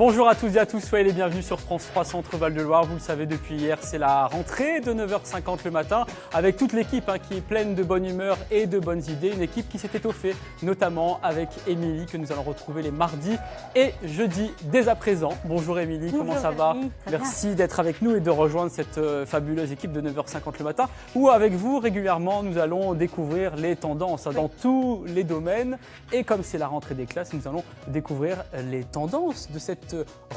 Bonjour à tous et à tous, soyez les bienvenus sur France 3 Centre Val-de-Loire. Vous le savez, depuis hier, c'est la rentrée de 9h50 le matin avec toute l'équipe qui est pleine de bonne humeur et de bonnes idées. Une équipe qui s'est étoffée, notamment avec Émilie, que nous allons retrouver les mardis et jeudis dès à présent. Bonjour Émilie, comment ça va? Merci d'être avec nous et de rejoindre cette fabuleuse équipe de 9h50 le matin où avec vous, régulièrement, nous allons découvrir les tendances dans tous les domaines. Et comme c'est la rentrée des classes, nous allons découvrir les tendances de cette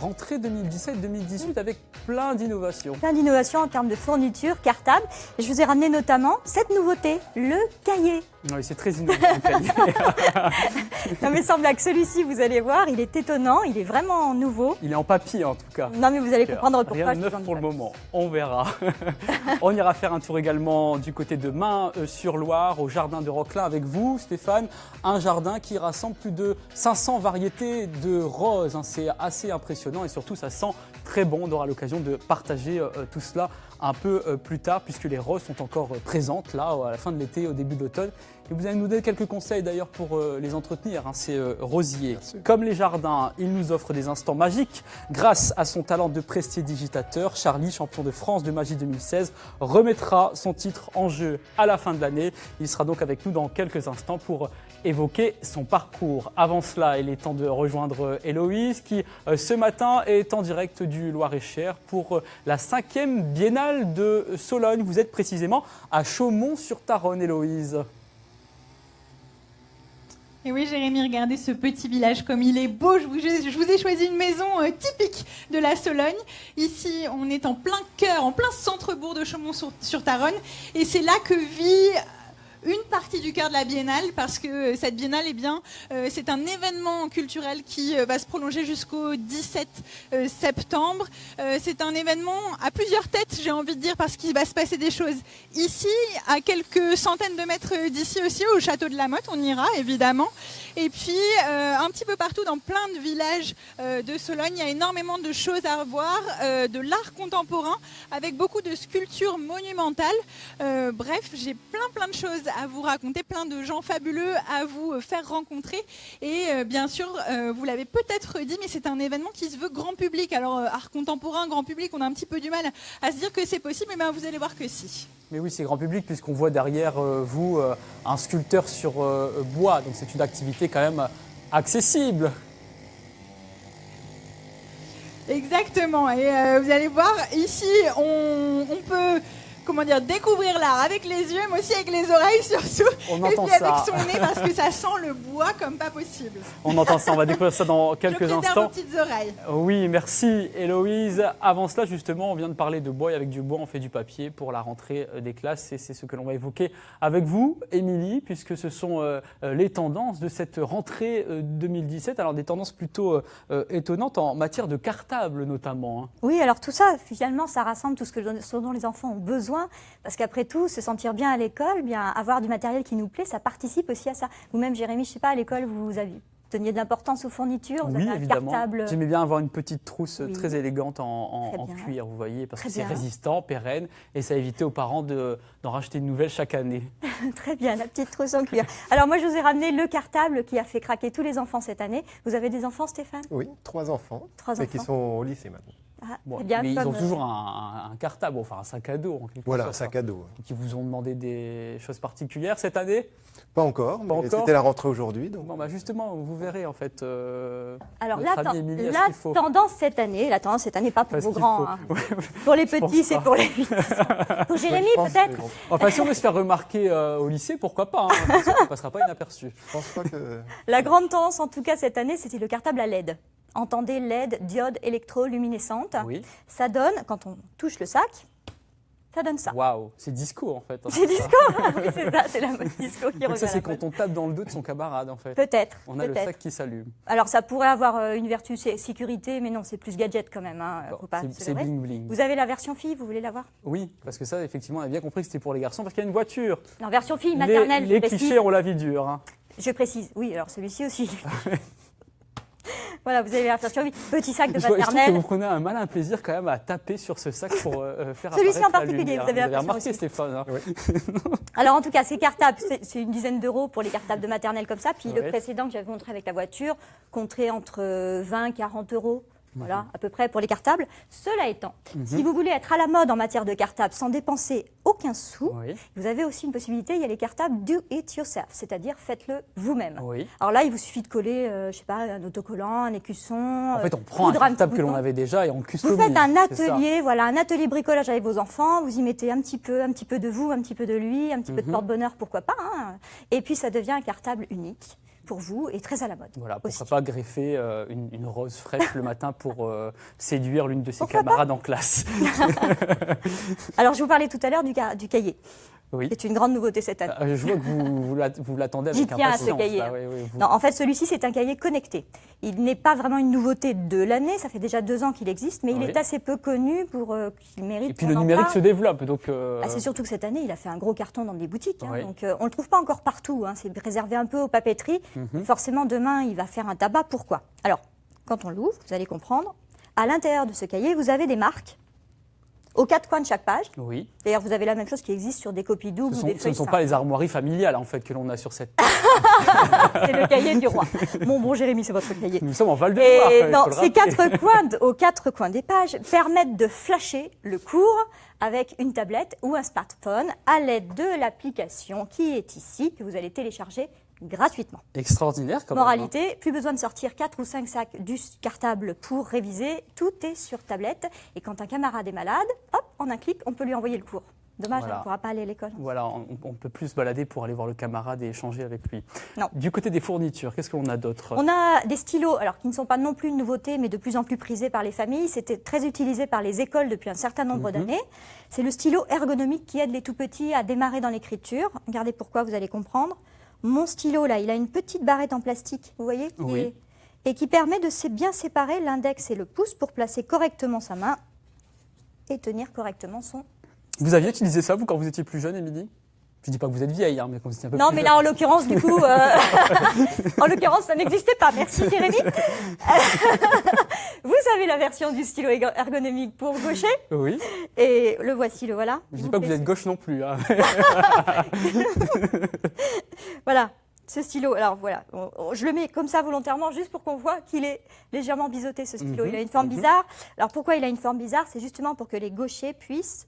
rentrée 2017-2018 avec plein d'innovations. Plein d'innovations en termes de fourniture, cartable. Et je vous ai ramené notamment cette nouveauté, le cahier. Oui, c'est très innovant le cahier. Non mais sans blague, celui-ci, vous allez voir, il est étonnant, il est vraiment nouveau. Il est en papier en tout cas. Non mais vous allez comprendre pourquoi. Rien de neuf pour le moment, on verra. On ira faire un tour également du côté de Main-sur-Loire, au jardin de Roquelin avec vous, Stéphane. Un jardin qui rassemble plus de 500 variétés de roses. C'est assez impressionnant et surtout ça sent très bon. On aura l'occasion de partager tout cela un peu plus tard puisque les roses sont encore présentes là à la fin de l'été, au début de l'automne. Et vous allez nous donner quelques conseils d'ailleurs pour les entretenir, ces rosiers. Comme les jardins, il nous offre des instants magiques. Grâce à son talent de prestidigitateur, Charlie, champion de France de magie 2016, remettra son titre en jeu à la fin de l'année. Il sera donc avec nous dans quelques instants pour évoquer son parcours. Avant cela, il est temps de rejoindre Héloïse qui, ce matin, est en direct du Loir-et-Cher pour la 5e biennale de Sologne. Vous êtes précisément à Chaumont-sur-Tharonne, Héloïse. Et oui, Jérémy, regardez ce petit village comme il est beau. Je vous ai choisi une maison typique de la Sologne. Ici, on est en plein cœur, en plein centre-bourg de Chaumont-sur-Tharonne. Et c'est là que vit une partie du cœur de la biennale, parce que cette biennale, c'est un événement culturel qui va se prolonger jusqu'au 17 septembre. C'est un événement à plusieurs têtes, j'ai envie de dire, parce qu'il va se passer des choses ici, à quelques centaines de mètres d'ici aussi, au château de la Motte, on ira évidemment. Et puis, un petit peu partout dans plein de villages de Sologne, il y a énormément de choses à revoir, de l'art contemporain, avec beaucoup de sculptures monumentales. Bref, j'ai plein de choses à vous raconter, plein de gens fabuleux à vous faire rencontrer. Et bien sûr, vous l'avez peut-être dit, mais c'est un événement qui se veut grand public. Alors, art contemporain, grand public, on a un petit peu du mal à se dire que c'est possible, mais vous allez voir que si. Mais oui, c'est grand public puisqu'on voit derrière vous un sculpteur sur bois. Donc c'est une activité quand même accessible. Exactement. Et vous allez voir, ici, on peut découvrir l'art avec les yeux, mais aussi avec les oreilles surtout. On entend et puis ça. avec son nez, parce que ça sent le bois comme pas possible. On entend ça, on va découvrir ça dans quelques instants. Vos petites oreilles. Oui, merci Héloïse. Avant cela, justement, on vient de parler de bois et avec du bois, on fait du papier pour la rentrée des classes. Et c'est ce que l'on va évoquer avec vous, Émilie, puisque ce sont les tendances de cette rentrée 2017. Alors des tendances plutôt étonnantes en matière de cartable notamment. Oui, alors tout ça, finalement, ça rassemble tout ce dont les enfants ont besoin. Parce qu'après tout, se sentir bien à l'école, bien avoir du matériel qui nous plaît, ça participe aussi à ça. Vous-même, Jérémy, je ne sais pas, à l'école, vous teniez de l'importance aux fournitures, vous oui, avez un évidemment. Cartable. J'aimais bien avoir une petite trousse Oui. très élégante en cuir, vous voyez, parce Très que c'est bien. résistant, pérenne, et ça évitait aux parents d'en racheter une nouvelle chaque année. Très bien, la petite trousse en cuir. Alors moi, je vous ai ramené le cartable qui a fait craquer tous les enfants cette année. Vous avez des enfants, Stéphane? Oui, 3 enfants, mais qui sont au lycée maintenant. Ah, Bon, eh bien, mais ils ont comme, toujours un cartable, enfin un sac à dos. En quelque Voilà, sorte, un sac à dos. Qui vous ont demandé des choses particulières cette année? Pas encore, mais encore. c'était la rentrée aujourd'hui. Donc... Bon, justement, vous verrez en fait. Alors notre amie Émilie, la qu'il faut. tendance cette année, pas pour Parce vos qu'il grands. faut. Hein. Ouais, Pour les je pense petits, c'est pas. pour les 8. Pour Jérémy, je pense peut-être. que- Enfin, si on veut se faire remarquer au lycée, pourquoi pas, hein. Ça ne passera pas inaperçu. Je pense pas que... La grande tendance, en tout cas cette année, c'était le cartable à LED. Entendez LED, diode électroluminescente. Oui. Ça donne, quand on touche le sac, ça donne ça. Waouh, c'est disco en fait. hein, C'est ça. disco. Oui, c'est ça, c'est la mode disco qui Donc revient ça, à c'est la quand mode. on tape dans le dos de son camarade en fait. Peut-être. On a le peut-être. sac qui s'allume. Alors ça pourrait avoir une vertu sécurité, mais non, c'est plus gadget quand même. Hein. Bon, Faut pas se c'est leurrer. bling bling. Vous avez la version fille, vous voulez la voir? Oui, parce que ça, effectivement, on a bien compris que c'était pour les garçons, parce qu'il y a une voiture. En version fille maternelle, Les je précise. clichés ont la vie dure. Hein. Je précise. Oui, alors celui-ci aussi. Voilà, vous avez la version fille. Petit sac de Je trouve que maternelle. vous prenez un malin plaisir quand même à taper sur ce sac pour faire Celui-ci apparaître en particulier, la lumière. vous avez la version remarqué, aussi. Stéphane. Hein. Oui. Alors en tout cas, c'est cartable, c'est une dizaine d'euros pour les cartables de maternelle comme ça. Puis Ouais. le précédent que j'avais montré avec la voiture compterait entre 20 et 40 euros. Voilà, à peu près pour les cartables. Cela étant, si vous voulez être à la mode en matière de cartables sans dépenser aucun sou, vous avez aussi une possibilité, il y a les cartables do it yourself, c'est-à-dire faites-le vous-même. Alors là, il vous suffit de coller, je sais pas, un autocollant, un écusson. En fait, on prend un cartable que l'on avait déjà et on customise. Vous faites un atelier, voilà, un atelier bricolage avec vos enfants, vous y mettez un petit peu de vous, un petit peu de lui, un petit peu de porte-bonheur, pourquoi pas, hein. Et puis ça devient un cartable unique pour vous et très à la mode. Voilà, pourquoi pas greffer une rose fraîche le matin pour séduire l'une de ses camarades en classe. Alors, je vous parlais tout à l'heure du cahier. Oui. C'est une grande nouveauté cette année. Je vois que vous l'attendez avec impatience. J'y tiens à ce cahier. Non, en fait, celui-ci, c'est un cahier connecté. Il n'est pas vraiment une nouveauté de l'année. Ça fait déjà 2 ans qu'il existe, mais il est assez peu connu pour qu'il mérite. Et puis le numérique se développe. Donc c'est surtout que cette année, il a fait un gros carton dans des boutiques. Hein, donc on ne le trouve pas encore partout. Hein, c'est réservé un peu aux papeteries. Forcément, demain, il va faire un tabac. Pourquoi? Alors, quand on l'ouvre, vous allez comprendre. À l'intérieur de ce cahier, vous avez des marques. Aux 4 coins de chaque page. Oui. D'ailleurs, vous avez la même chose qui existe sur des copies doubles ou des feuilles. Ce ne sont pas les armoiries familiales en fait que l'on a sur cette. C'est le cahier du roi. Bon, Jérémy, c'est votre cahier. Nous sommes en Val-de-Loire. Non, ces 4 coins, aux 4 coins des pages permettent de flasher le cours avec une tablette ou un smartphone à l'aide de l'application qui est ici, que vous allez télécharger gratuitement. Extraordinaire quand même. Moralité, plus besoin de sortir 4 ou 5 sacs du cartable pour réviser. Tout est sur tablette. Et quand un camarade est malade, hop, en un clic, on peut lui envoyer le cours. Dommage, on ne pourra pas aller à l'école. Voilà, on ne peut plus se balader pour aller voir le camarade et échanger avec lui. Non. Du côté des fournitures, qu'est-ce qu'on a d'autre? On a des stylos, alors qui ne sont pas non plus une nouveauté, mais de plus en plus prisés par les familles. C'était très utilisé par les écoles depuis un certain nombre d'années. C'est le stylo ergonomique qui aide les tout-petits à démarrer dans l'écriture. Regardez pourquoi, vous allez comprendre. Mon stylo, là, il a une petite barrette en plastique, vous voyez, et qui permet de bien séparer l'index et le pouce pour placer correctement sa main et tenir correctement son... Vous aviez utilisé ça, vous, quand vous étiez plus jeune, Émilie? Je ne dis pas que vous êtes vieille, hein, mais quand vous étiez un peu non, plus mais jeune. là, en l'occurrence, du coup, en l'occurrence, ça n'existait pas. Merci, Jérémy. Vous avez la version du stylo ergonomique pour gaucher. Oui. Et le voici, le voilà. Je ne dis pas que vous êtes gauche non plus. Hein. Voilà, ce stylo. Alors voilà, je le mets comme ça volontairement, juste pour qu'on voit qu'il est légèrement biseauté, ce stylo. Il a une forme bizarre. Alors pourquoi il a une forme bizarre? C'est justement pour que les gauchers puissent...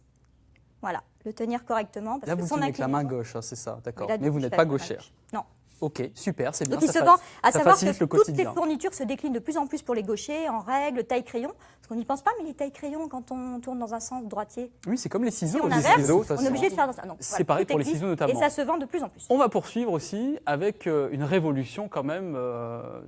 Voilà, le tenir correctement. Parce là, que vous son tenez avec la main gauche, hein, c'est ça, d'accord. Mais vous n'êtes pas gauchère. Non. Ok, super, c'est bien. Donc, ça à savoir facilite que le toutes quotidien. les fournitures se déclinent de plus en plus pour les gauchers, en règle, taille-crayon. Parce qu'on n'y pense pas, mais les tailles-crayons, quand on tourne dans un sens droitier. Oui, c'est comme les ciseaux. Si on les inverse, ciseaux, on est obligé de faire dans ça. C'est pareil pour les ciseaux notamment. Et ça se vend de plus en plus. On va poursuivre aussi avec une révolution quand même,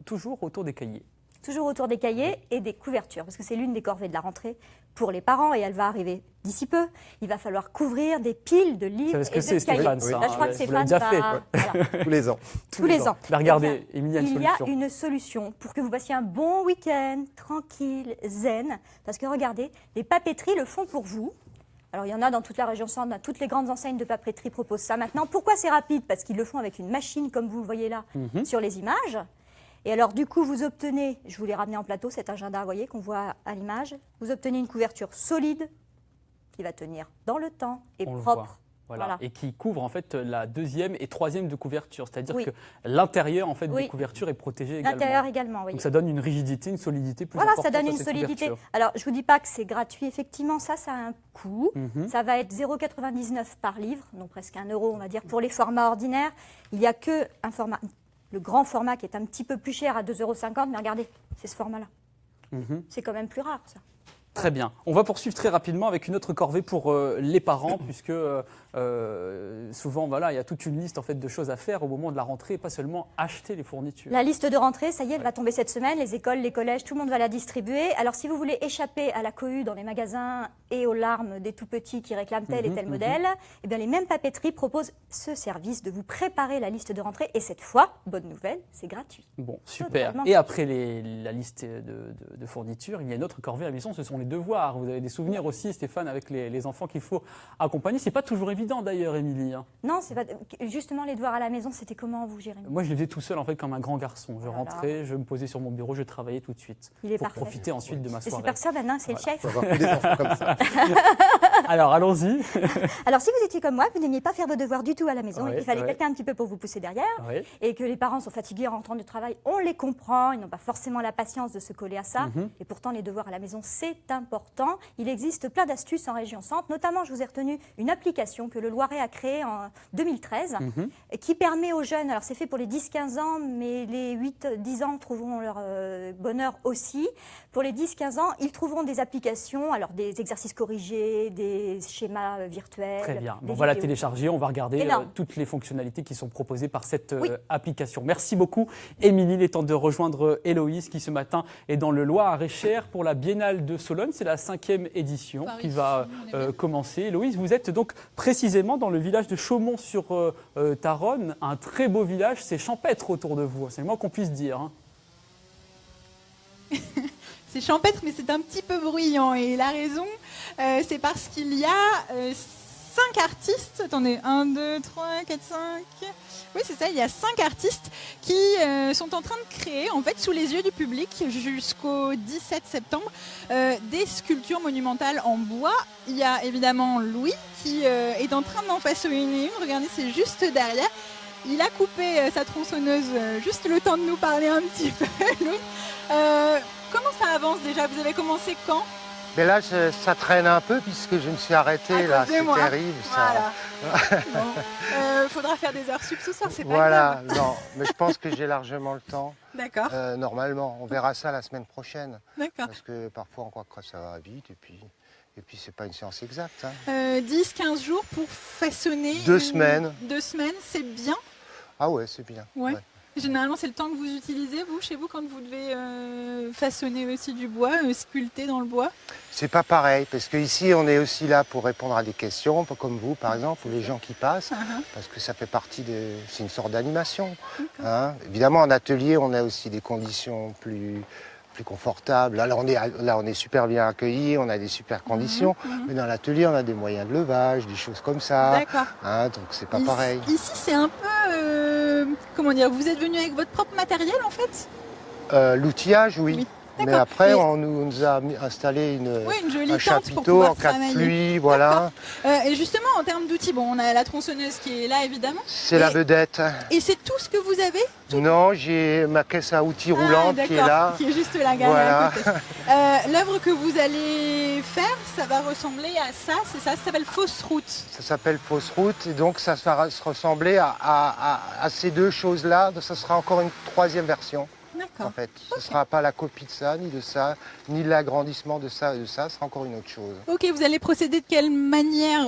toujours autour des cahiers. Toujours autour des cahiers et des couvertures, parce que c'est l'une des corvées de la rentrée pour les parents et elle va arriver d'ici peu. Il va falloir couvrir des piles de livres et de cahiers. C'est Stéphane, ça. Là, je crois que Stéphane déjà fait. Voilà. Tous les ans. Tous les ans. Bah, regardez, Émilie a une solution. Il y a une solution pour que vous passiez un bon week-end, tranquille, zen. Parce que regardez, les papeteries le font pour vous. Alors, il y en a dans toute la région centre, toutes les grandes enseignes de papeterie proposent ça maintenant. Pourquoi c'est rapide? Parce qu'ils le font avec une machine, comme vous le voyez là, sur les images. Et alors, du coup, vous obtenez, je vous l'ai ramené en plateau, cet agenda, vous voyez, qu'on voit à l'image. Vous obtenez une couverture solide qui va tenir dans le temps et propre. Voilà. Et qui couvre en fait la 2e et 3e de couverture. C'est-à-dire que l'intérieur en fait, des couvertures est protégé également. L'intérieur également, oui. Donc ça donne une rigidité, une solidité plus importante. Voilà, ça donne une solidité. Alors, je ne vous dis pas que c'est gratuit, effectivement, ça a un coût. Ça va être 0,99 par livre, donc presque 1 €, on va dire, pour les formats ordinaires. Il n'y a qu'un format... Le grand format qui est un petit peu plus cher à 2,50 €, mais regardez, c'est ce format-là. C'est quand même plus rare, ça. Très bien. On va poursuivre très rapidement avec une autre corvée pour les parents, puisque souvent, voilà, il y a toute une liste en fait, de choses à faire au moment de la rentrée, et pas seulement acheter les fournitures. La liste de rentrée, ça y est, elle va tomber cette semaine. Les écoles, les collèges, tout le monde va la distribuer. Alors, si vous voulez échapper à la cohue dans les magasins et aux larmes des tout-petits qui réclament tel et tel modèle, eh bien, les mêmes papeteries proposent ce service de vous préparer la liste de rentrée. Et cette fois, bonne nouvelle, c'est gratuit. Bon, super. Et après la liste de fournitures, il y a une autre corvée à la maison, ce sont les devoirs. Vous avez des souvenirs aussi, Stéphane, avec les enfants qu'il faut accompagner. C'est pas toujours évident d'ailleurs, Émilie. Non, c'est pas. Justement, les devoirs à la maison, c'était comment vous, Jérémy? Moi, je les faisais tout seul, en fait, comme un grand garçon. Je rentrais, je me posais sur mon bureau, je travaillais tout de suite. Pour profiter ensuite de ma soirée. C'est super ça, maintenant, c'est le chef. Il faut avoir que des enfants comme ça. Alors, allons-y. Alors, si vous étiez comme moi, vous n'aimiez pas faire vos devoirs du tout à la maison, Oui, il fallait quelqu'un un petit peu pour vous pousser derrière, et que les parents sont fatigués en rentrant du travail, on les comprend, ils n'ont pas forcément la patience de se coller à ça, et pourtant les devoirs à la maison, c'est important. Il existe plein d'astuces en région Centre, notamment, je vous ai retenu une application que le Loiret a créée en 2013, qui permet aux jeunes, alors c'est fait pour les 10-15 ans, mais les 8-10 ans trouveront leur bonheur aussi. Pour les 10-15 ans, ils trouveront des applications, alors des exercices corrigés, des schémas virtuels. Très bien. On va la télécharger, on va regarder toutes les fonctionnalités qui sont proposées par cette application. Merci beaucoup, Émilie. Il est temps de rejoindre Héloïse qui ce matin est dans le Loir-et-Cher pour la Biennale de Sologne. C'est la 5e édition qui va commencer. Héloïse, vous êtes donc précisément dans le village de Chaumont-sur-Tharonne, un très beau village. C'est champêtre autour de vous, c'est le moins qu'on puisse dire. Hein. C'est champêtre, mais c'est un petit peu bruyant. Et la raison, c'est parce qu'il y a 5 artistes. Attendez, 1, 2, 3, 4, 5. Oui, c'est ça, il y a 5 artistes qui sont en train de créer, en fait, sous les yeux du public, jusqu'au 17 septembre, des sculptures monumentales en bois. Il y a évidemment Louis qui est en train d'en façonner une. Regardez, c'est juste derrière. Il a coupé sa tronçonneuse juste le temps de nous parler un petit peu, Louis. Comment ça avance déjà? Vous avez commencé quand? Mais là, ça traîne un peu puisque je me suis arrêté. Là, c'est terrible. Voilà. Bon. Faudra faire des heures sup ce soir, c'est pas grave. Voilà, non, mais je pense que j'ai largement le temps. D'accord. Normalement, on verra ça la semaine prochaine. D'accord. Parce que parfois, on croit que ça va vite et puis c'est pas une science exacte. Hein. 10-15 jours pour façonner. 2 semaines. 2 semaines, c'est bien. Ah ouais, c'est bien. Ouais. Généralement, c'est le temps que vous utilisez, vous, chez vous, quand vous devez façonner aussi du bois, sculpter dans le bois? C'est pas pareil, parce qu'ici, on est aussi là pour répondre à des questions, comme vous, par exemple, ou les gens qui passent, parce que ça fait partie de... C'est une sorte d'animation. Hein. Évidemment, en atelier, on a aussi des conditions plus confortables. Là, on est super bien accueillis, on a des super conditions, mais dans l'atelier, on a des moyens de levage, des choses comme ça. D'accord. Hein, donc, c'est pas pareil. Ici, c'est un peu... comment dire, vous êtes venu avec votre propre matériel, en fait? L'outillage, oui. Mais après, on nous a installé une jolie un tente pour chapiteau en cas travailler. de pluie, voilà. Et justement, en termes d'outils, bon, on a la tronçonneuse qui est là, évidemment. C'est la vedette. Et c'est tout ce que vous avez? Non, j'ai ma caisse à outils roulante qui est là. Qui est juste là, garée à côté. L'œuvre que vous allez faire, ça va ressembler à ça, c'est ça? Ça s'appelle Fausse Route. Ça s'appelle Fausse Route, et donc ça va se ressembler à ces deux choses-là. Ça sera encore une 3e version. En fait, ce ne sera pas la copie de ça, ni l'agrandissement de ça et de ça, ce sera encore une autre chose. Ok, vous allez procéder de quelle manière?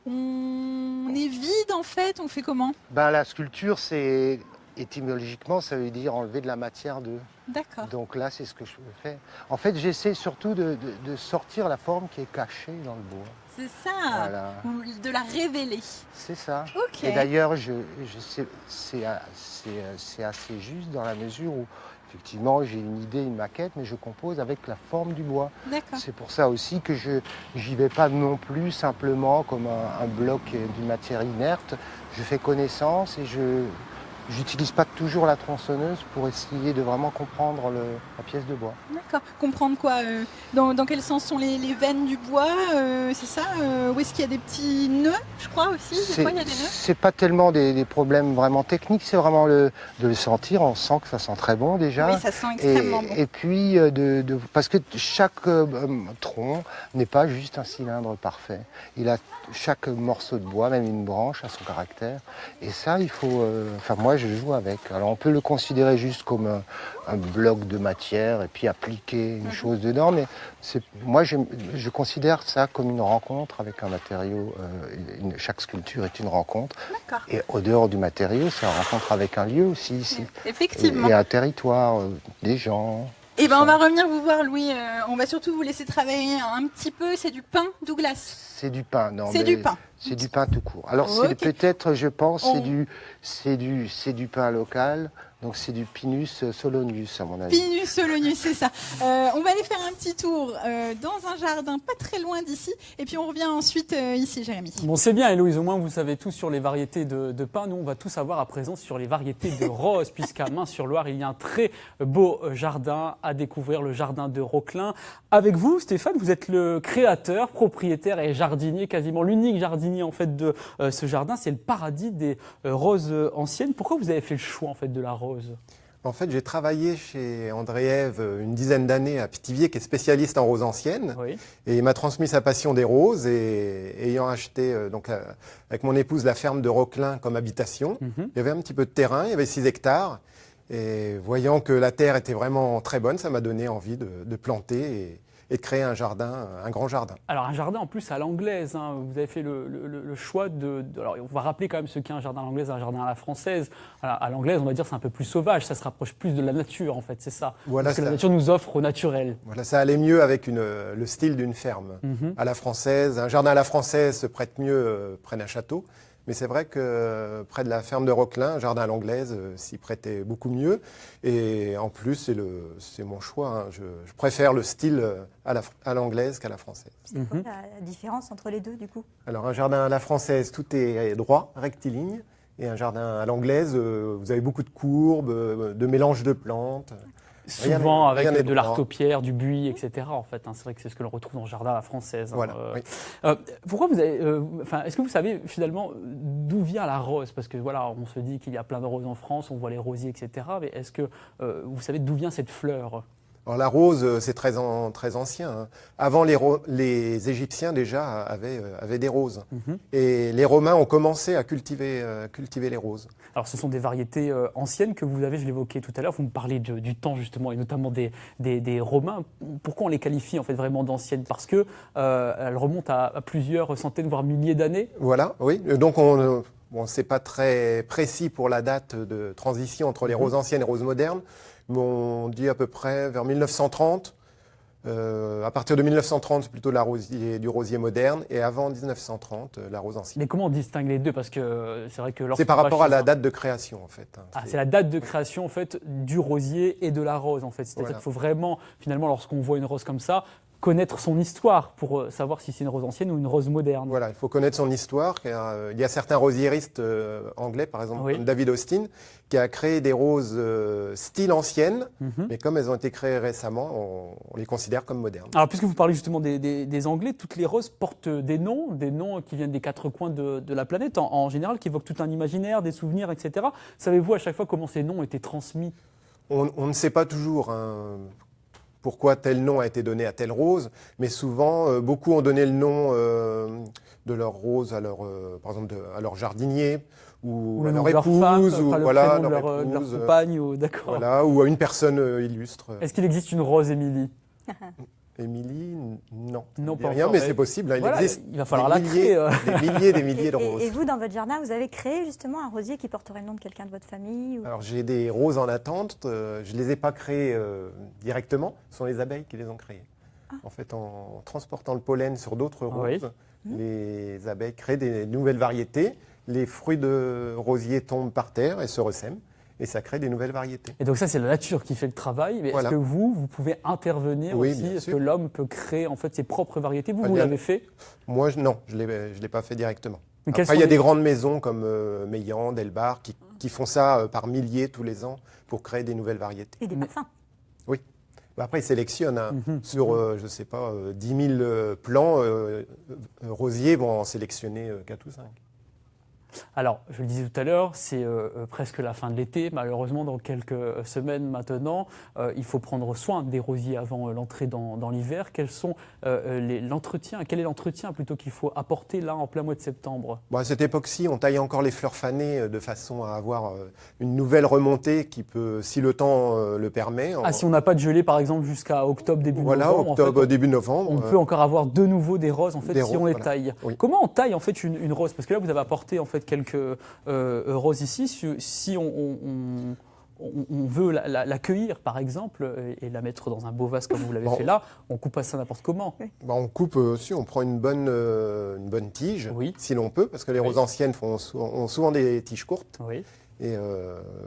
On est vide en fait, on fait comment? La sculpture, c'est étymologiquement, ça veut dire enlever de la matière de. D'accord. Donc là, c'est ce que je fais. En fait, j'essaie surtout de sortir la forme qui est cachée dans le bois. C'est ça, voilà. De la révéler. C'est ça. Ok. Et d'ailleurs, c'est assez juste dans la mesure où, effectivement, j'ai une idée, une maquette, mais je compose avec la forme du bois. D'accord. C'est pour ça aussi que j'y vais pas non plus simplement comme un bloc d'une matière inerte. Je fais connaissance et j'utilise pas toujours la tronçonneuse pour essayer de vraiment comprendre la pièce de bois. D'accord. Comprendre quoi? Dans quel sens sont les veines du bois? C'est ça? Où est-ce qu'il y a des petits nœuds, je crois aussi? Des fois, il y a des nœuds? C'est pas tellement des problèmes vraiment techniques, c'est vraiment de le sentir. On sent que ça sent très bon déjà. Oui, ça sent extrêmement bon. Et puis, parce que chaque tronc n'est pas juste un cylindre parfait. Chaque morceau de bois, même une branche, a son caractère. Et ça, il faut... moi, je joue avec. Alors, on peut le considérer juste comme un bloc de matière et puis appliquer une chose dedans, mais moi, je considère ça comme une rencontre avec un matériau. Chaque sculpture est une rencontre. D'accord. Et au dehors du matériau, c'est une rencontre avec un lieu aussi ici. Effectivement. Et un territoire, des gens. Eh ben, on va revenir vous voir, Louis. On va surtout vous laisser travailler un petit peu. C'est du pain Douglas. C'est du pain, non. C'est du pain. C'est du pain tout court. Alors Ok. c'est peut-être, je pense, c'est du pain local. Donc c'est du Pinus solonius à mon avis. Pinus solonius, c'est ça. On va aller faire un petit tour dans un jardin pas très loin d'ici, et puis on revient ensuite ici, Jérémy. Bon, c'est bien, Héloïse, au moins vous savez tout sur les variétés de pain. Nous, on va tout savoir à présent sur les variétés de roses, puisqu'à Main-sur-Loire, il y a un très beau jardin à découvrir, le jardin de Roclin. Avec vous, Stéphane, vous êtes le créateur, propriétaire et jardinier, quasiment l'unique jardinier en fait de ce jardin. C'est le paradis des roses anciennes. Pourquoi vous avez fait le choix en fait de la rose ? En fait, j'ai travaillé chez André-Ève une dizaine d'années à Pithiviers, qui est spécialiste en roses anciennes. Oui. Et il m'a transmis sa passion des roses. Et ayant acheté avec mon épouse la ferme de Roclin comme habitation, il y avait un petit peu de terrain, il y avait 6 hectares. Et voyant que la terre était vraiment très bonne, ça m'a donné envie de planter et de créer un jardin, un grand jardin. Alors un jardin en plus à l'anglaise, hein. Vous avez fait le choix alors on va rappeler quand même ce qu'est un jardin à l'anglaise, un jardin à la française. À l'anglaise, on va dire c'est un peu plus sauvage, ça se rapproche plus de la nature en fait, c'est ça. Voilà, Parce que ça. la nature nous offre au naturel. Voilà, ça allait mieux avec le style d'une ferme. À la française, un jardin à la française se prête mieux près d'un château. Mais c'est vrai que près de la ferme de Roclin, un jardin à l'anglaise s'y prêtait beaucoup mieux. Et en plus, c'est mon choix, hein. Je préfère le style à l'anglaise qu'à la française. C'est quoi la différence entre les deux, du coup? Alors, un jardin à la française, tout est droit, rectiligne. Et un jardin à l'anglaise, vous avez beaucoup de courbes, de mélanges de plantes. Souvent Rien avec n'est de droit. l'artopierre, du buis, etc. En fait, hein. C'est vrai que c'est ce que l'on retrouve dans le jardin à la française. Hein. Voilà, oui. Pourquoi vous avez, est-ce que vous savez finalement d'où vient la rose? Parce que voilà, on se dit qu'il y a plein de roses en France, on voit les rosiers, etc. Mais est-ce que vous savez d'où vient cette fleur? Alors la rose, c'est très ancien, hein. Avant, les Égyptiens déjà avaient des roses. Et les Romains ont commencé à cultiver les roses. Alors ce sont des variétés anciennes que vous avez, je l'évoquais tout à l'heure, vous me parlez du temps justement, et notamment des Romains. Pourquoi on les qualifie en fait vraiment d'anciennes? Parce que elles remontent à plusieurs centaines, voire milliers d'années. Voilà, oui. Donc c'est pas très précis pour la date de transition entre les roses anciennes et les roses modernes. Mais on dit à peu près vers 1930. À partir de 1930, c'est plutôt du rosier moderne, et avant 1930, la rose ancienne. Mais comment on distingue les deux? Parce que c'est vrai que C'est par rapport à la date de création, en fait, hein. Ah, c'est la date de création en fait du rosier et de la rose en fait. C'est-à-dire Voilà. qu'il faut vraiment, finalement, lorsqu'on voit une rose comme ça, connaître son histoire pour savoir si c'est une rose ancienne ou une rose moderne. Voilà, il faut connaître son histoire, car il y a certains rosiéristes anglais, par exemple, Oui. comme David Austin, qui a créé des roses style ancienne, mais comme elles ont été créées récemment, on les considère comme modernes. Alors, puisque vous parlez justement des Anglais, toutes les roses portent des noms qui viennent des quatre coins de la planète, en général, qui évoquent tout un imaginaire, des souvenirs, etc. Savez-vous à chaque fois comment ces noms étaient transmis? On ne sait pas toujours, hein, pourquoi tel nom a été donné à telle rose, mais souvent, beaucoup ont donné le nom de leur rose à par exemple, à leur jardinier, ou à le nom leur de leur femme, épouse, ou enfin, le voilà, prénom de leur épouse, compagne, d'accord. voilà, ou à une personne illustre. Est-ce qu'il existe une rose Émilie? Émilie, non. Non, Ça pas dit rien, encore, mais mais c'est possible, hein, il voilà, existe il va falloir des la milliers, créer, des milliers, des milliers de roses. Et vous, dans votre jardin, vous avez créé justement un rosier qui porterait le nom de quelqu'un de votre famille ou... Alors j'ai des roses en attente, je ne les ai pas créées directement, ce sont les abeilles qui les ont créées. En fait, en transportant le pollen sur d'autres roses, les abeilles créent des nouvelles variétés, les fruits de rosier tombent par terre et se ressèment, et ça crée des nouvelles variétés. Et donc ça, c'est la nature qui fait le travail. Mais Voilà. est-ce que vous pouvez intervenir Oui, aussi? bien Est-ce sûr. que l'homme peut créer en fait ses propres variétés? Vous bien, l'avez fait? Moi, non, je l'ai pas fait directement. Mais quelles Après, il y a sont des grandes maisons comme Meilland, Delbar, qui font ça par milliers tous les ans pour créer des nouvelles variétés. Et des parfums. Oui. Après, ils sélectionnent, hein. Sur, je ne sais pas, 10 000 plants, rosiers vont en sélectionner 4 ou 5. Alors, je le disais tout à l'heure, c'est presque la fin de l'été. Malheureusement, dans quelques semaines maintenant, il faut prendre soin des rosiers avant l'entrée dans l'hiver. Quel est l'entretien plutôt qu'il faut apporter là en plein mois de septembre? Bon, à cette époque-ci, on taille encore les fleurs fanées de façon à avoir une nouvelle remontée qui peut, si le temps le permet. Si on n'a pas de gelée, par exemple, jusqu'à octobre, début Voilà, novembre, octobre, en fait, début novembre. on peut encore avoir de nouveau des roses en fait Des si on roses, les voilà. taille. Oui. Comment on taille en fait une rose? Parce que là, vous avez apporté en fait quelques roses ici. Si on veut l'accueillir, par exemple, et la mettre dans un beau vase comme vous l'avez fait là, on coupe pas ça n'importe comment. On coupe aussi, on prend une bonne tige, si l'on peut, parce que les roses anciennes ont souvent des tiges courtes. Oui. Et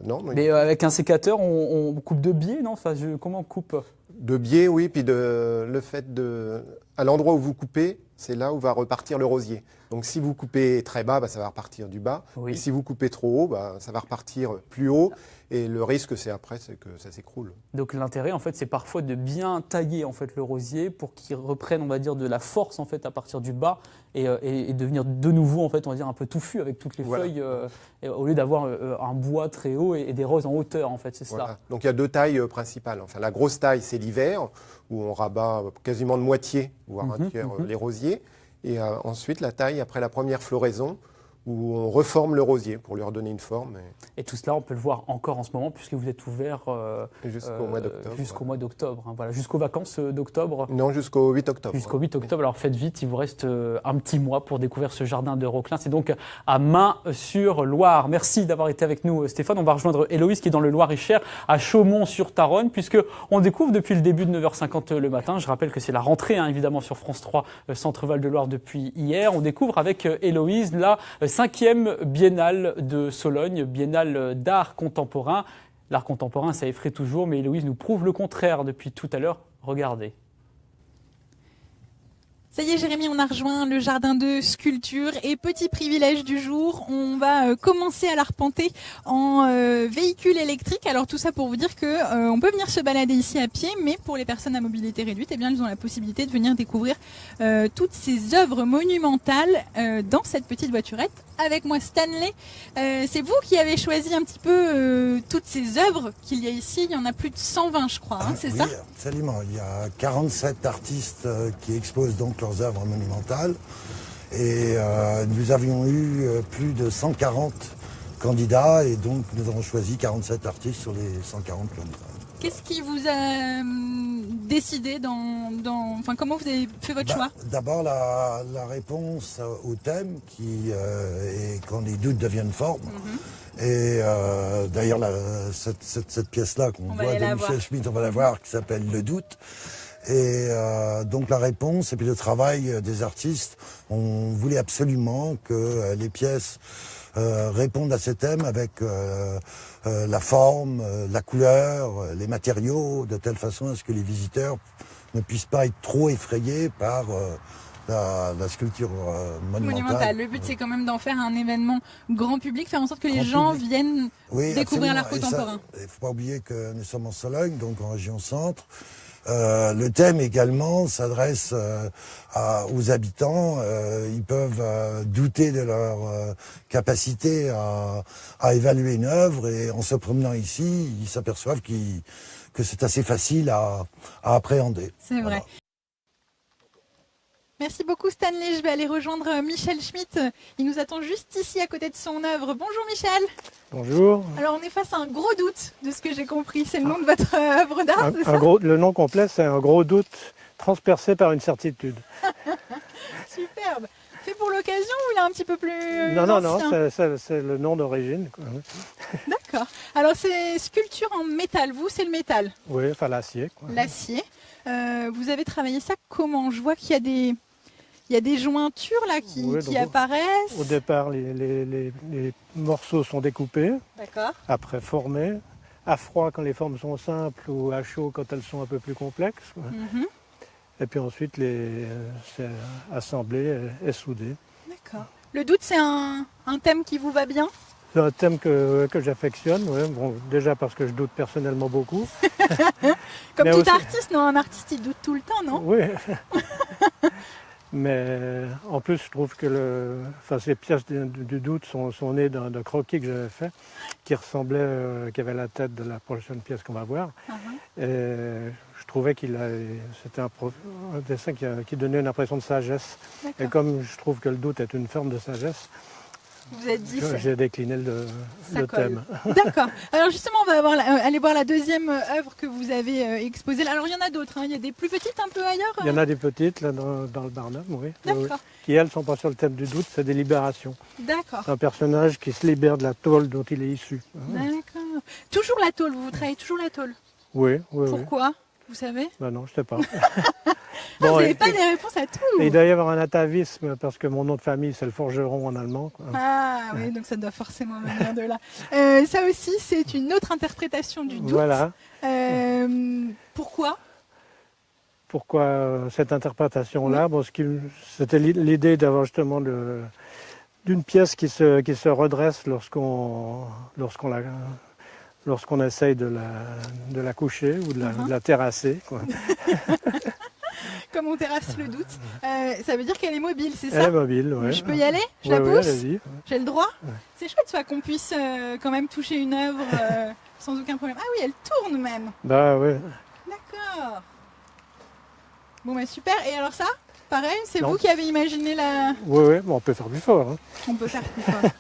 non. Mais avec un sécateur, on coupe de biais, non? Enfin, comment on coupe? De biais, oui, puis à l'endroit où vous coupez, c'est là où va repartir le rosier. Donc si vous coupez très bas, ça va repartir du bas. Oui. Et si vous coupez trop haut, ça va repartir plus haut. Et le risque, c'est que ça s'écroule. Donc l'intérêt, en fait, c'est parfois de bien tailler en fait le rosier pour qu'il reprenne, on va dire, de la force en fait à partir du bas et devenir de nouveau, en fait, on va dire un peu touffu avec toutes les feuilles, au lieu d'avoir un bois très haut et des roses en hauteur, en fait, c'est ça. Donc il y a 2 tailles principales. Enfin, la grosse taille, c'est l'hiver, où on rabat quasiment de moitié, voire un tiers, les rosiers. Et ensuite, la taille après la première floraison, où on reforme le rosier pour lui redonner une forme. Et tout cela, on peut le voir encore en ce moment, puisque vous êtes ouvert jusqu'au mois d'octobre. Jusqu'au mois d'octobre, hein, voilà, jusqu'aux vacances d'octobre. Non, jusqu'au 8 octobre. Jusqu'au 8 octobre, alors faites vite, il vous reste un petit mois pour découvrir ce jardin de Roclin. C'est donc à Main-sur-Loire. Merci d'avoir été avec nous, Stéphane. On va rejoindre Héloïse qui est dans le Loir-et-Cher, à Chaumont-sur-Tharonne, puisqu'on découvre depuis le début de 9h50 le matin. Je rappelle que c'est la rentrée, hein, évidemment, sur France 3, Centre-Val de Loire depuis hier. On découvre avec Héloïse la 5e biennale de Sologne, biennale d'art contemporain. L'art contemporain, ça effraie toujours, mais Héloïse nous prouve le contraire depuis tout à l'heure. Regardez. Ça y est, Jérémy, on a rejoint le jardin de sculpture et petit privilège du jour, on va commencer à l'arpenter en véhicule électrique. Alors tout ça pour vous dire que on peut venir se balader ici à pied, mais pour les personnes à mobilité réduite, eh bien, elles ont la possibilité de venir découvrir toutes ces œuvres monumentales dans cette petite voiturette. Avec moi, Stanley, c'est vous qui avez choisi un petit peu toutes ces œuvres qu'il y a ici. Il y en a plus de 120, je crois, hein, c'est ça? Oui, absolument. Il y a 47 artistes qui exposent donc leurs œuvres monumentales. Et nous avions eu plus de 140 candidats et donc nous avons choisi 47 artistes sur les 140 candidats. Qu'est-ce qui vous a décidé enfin, comment vous avez fait votre choix? D'abord la réponse au thème qui est quand les doutes deviennent formes. Et d'ailleurs cette pièce-là qu'on voit de Michel Schmitt, on va la voir, qui s'appelle Le Doute. Et donc la réponse et puis le travail des artistes, on voulait absolument que les pièces répondent à ces thèmes avec la forme, la couleur, les matériaux, de telle façon à ce que les visiteurs ne puissent pas être trop effrayés par la sculpture monumentale. Le but, c'est quand même d'en faire un événement grand public, faire en sorte que les gens viennent découvrir l'art contemporain. Il ne faut pas oublier que nous sommes en Sologne, donc en région centre. Le thème également s'adresse aux habitants. Ils peuvent douter de leur capacité à évaluer une œuvre et en se promenant ici, ils s'aperçoivent que c'est assez facile à appréhender. C'est vrai. Voilà. Merci beaucoup Stanley, je vais aller rejoindre Michel Schmitt. Il nous attend juste ici à côté de son œuvre. Bonjour Michel. Bonjour. Alors on est face à un gros doute de ce que j'ai compris. C'est le nom de votre œuvre d'art, c'est ça? Le nom complet, c'est un gros doute transpercé par une certitude. Superbe. Fait pour l'occasion ou il est un petit peu plus Non, c'est le nom d'origine. D'accord. Alors c'est sculpture en métal. Vous, c'est le métal? Oui, enfin l'acier. L'acier. Vous avez travaillé ça comment? Je vois qu'il y a des jointures là qui apparaissent. Au départ, les morceaux sont découpés. D'accord. Après formés. À froid quand les formes sont simples ou à chaud quand elles sont un peu plus complexes. Et puis ensuite, c'est assemblé et soudé. D'accord. Le doute, c'est un thème qui vous va bien? C'est un thème que j'affectionne, ouais. Bon, déjà parce que je doute personnellement beaucoup. Comme tout artiste, non? Un artiste, il doute tout le temps, non? Oui. Mais en plus, je trouve que ces pièces du doute sont nées d'un croquis que j'avais fait, qui ressemblait, qui avait la tête de la prochaine pièce qu'on va voir. Et je trouvais c'était un dessin qui donnait une impression de sagesse. Et comme je trouve que le doute est une forme de sagesse, vous êtes dit j'ai décliné le thème. D'accord. Alors justement, on va aller voir la deuxième œuvre que vous avez exposée. Alors il y en a d'autres, hein. Il y a des plus petites un peu ailleurs. Il y en a des petites là dans le Barnum, oui. D'accord. Qui elles sont pas sur le thème du doute, c'est des libérations. D'accord. Un personnage qui se libère de la tôle dont il est issu. D'accord. Toujours la tôle, vous travaillez toujours la tôle. Oui. Pourquoi? Vous savez? Non, je sais pas. Vous n'avez pas des réponses à tout. Il doit y avoir un atavisme parce que mon nom de famille c'est le forgeron en allemand. Quoi. Ah oui, donc ça doit forcément venir de là. Ça aussi, c'est une autre interprétation du doute. Voilà. Pourquoi? Pourquoi cette interprétation-là? Bon, c'était l'idée d'avoir justement d'une pièce qui se redresse lorsqu'on essaye de la coucher ou de la terrasser. Quoi. Comme on terrasse le doute. Ça veut dire qu'elle est mobile, c'est ça? Elle est mobile, oui. Je peux y aller? Je la pousse? Allez-y. J'ai le droit? Ouais. C'est chouette ça, qu'on puisse quand même toucher une œuvre sans aucun problème. Ah oui, elle tourne même. Bah oui. D'accord. Bon bah super. Et alors ça? Pareil, c'est Non. vous qui avez imaginé la... Oui, bon, on peut faire plus fort. Hein. On peut faire plus fort.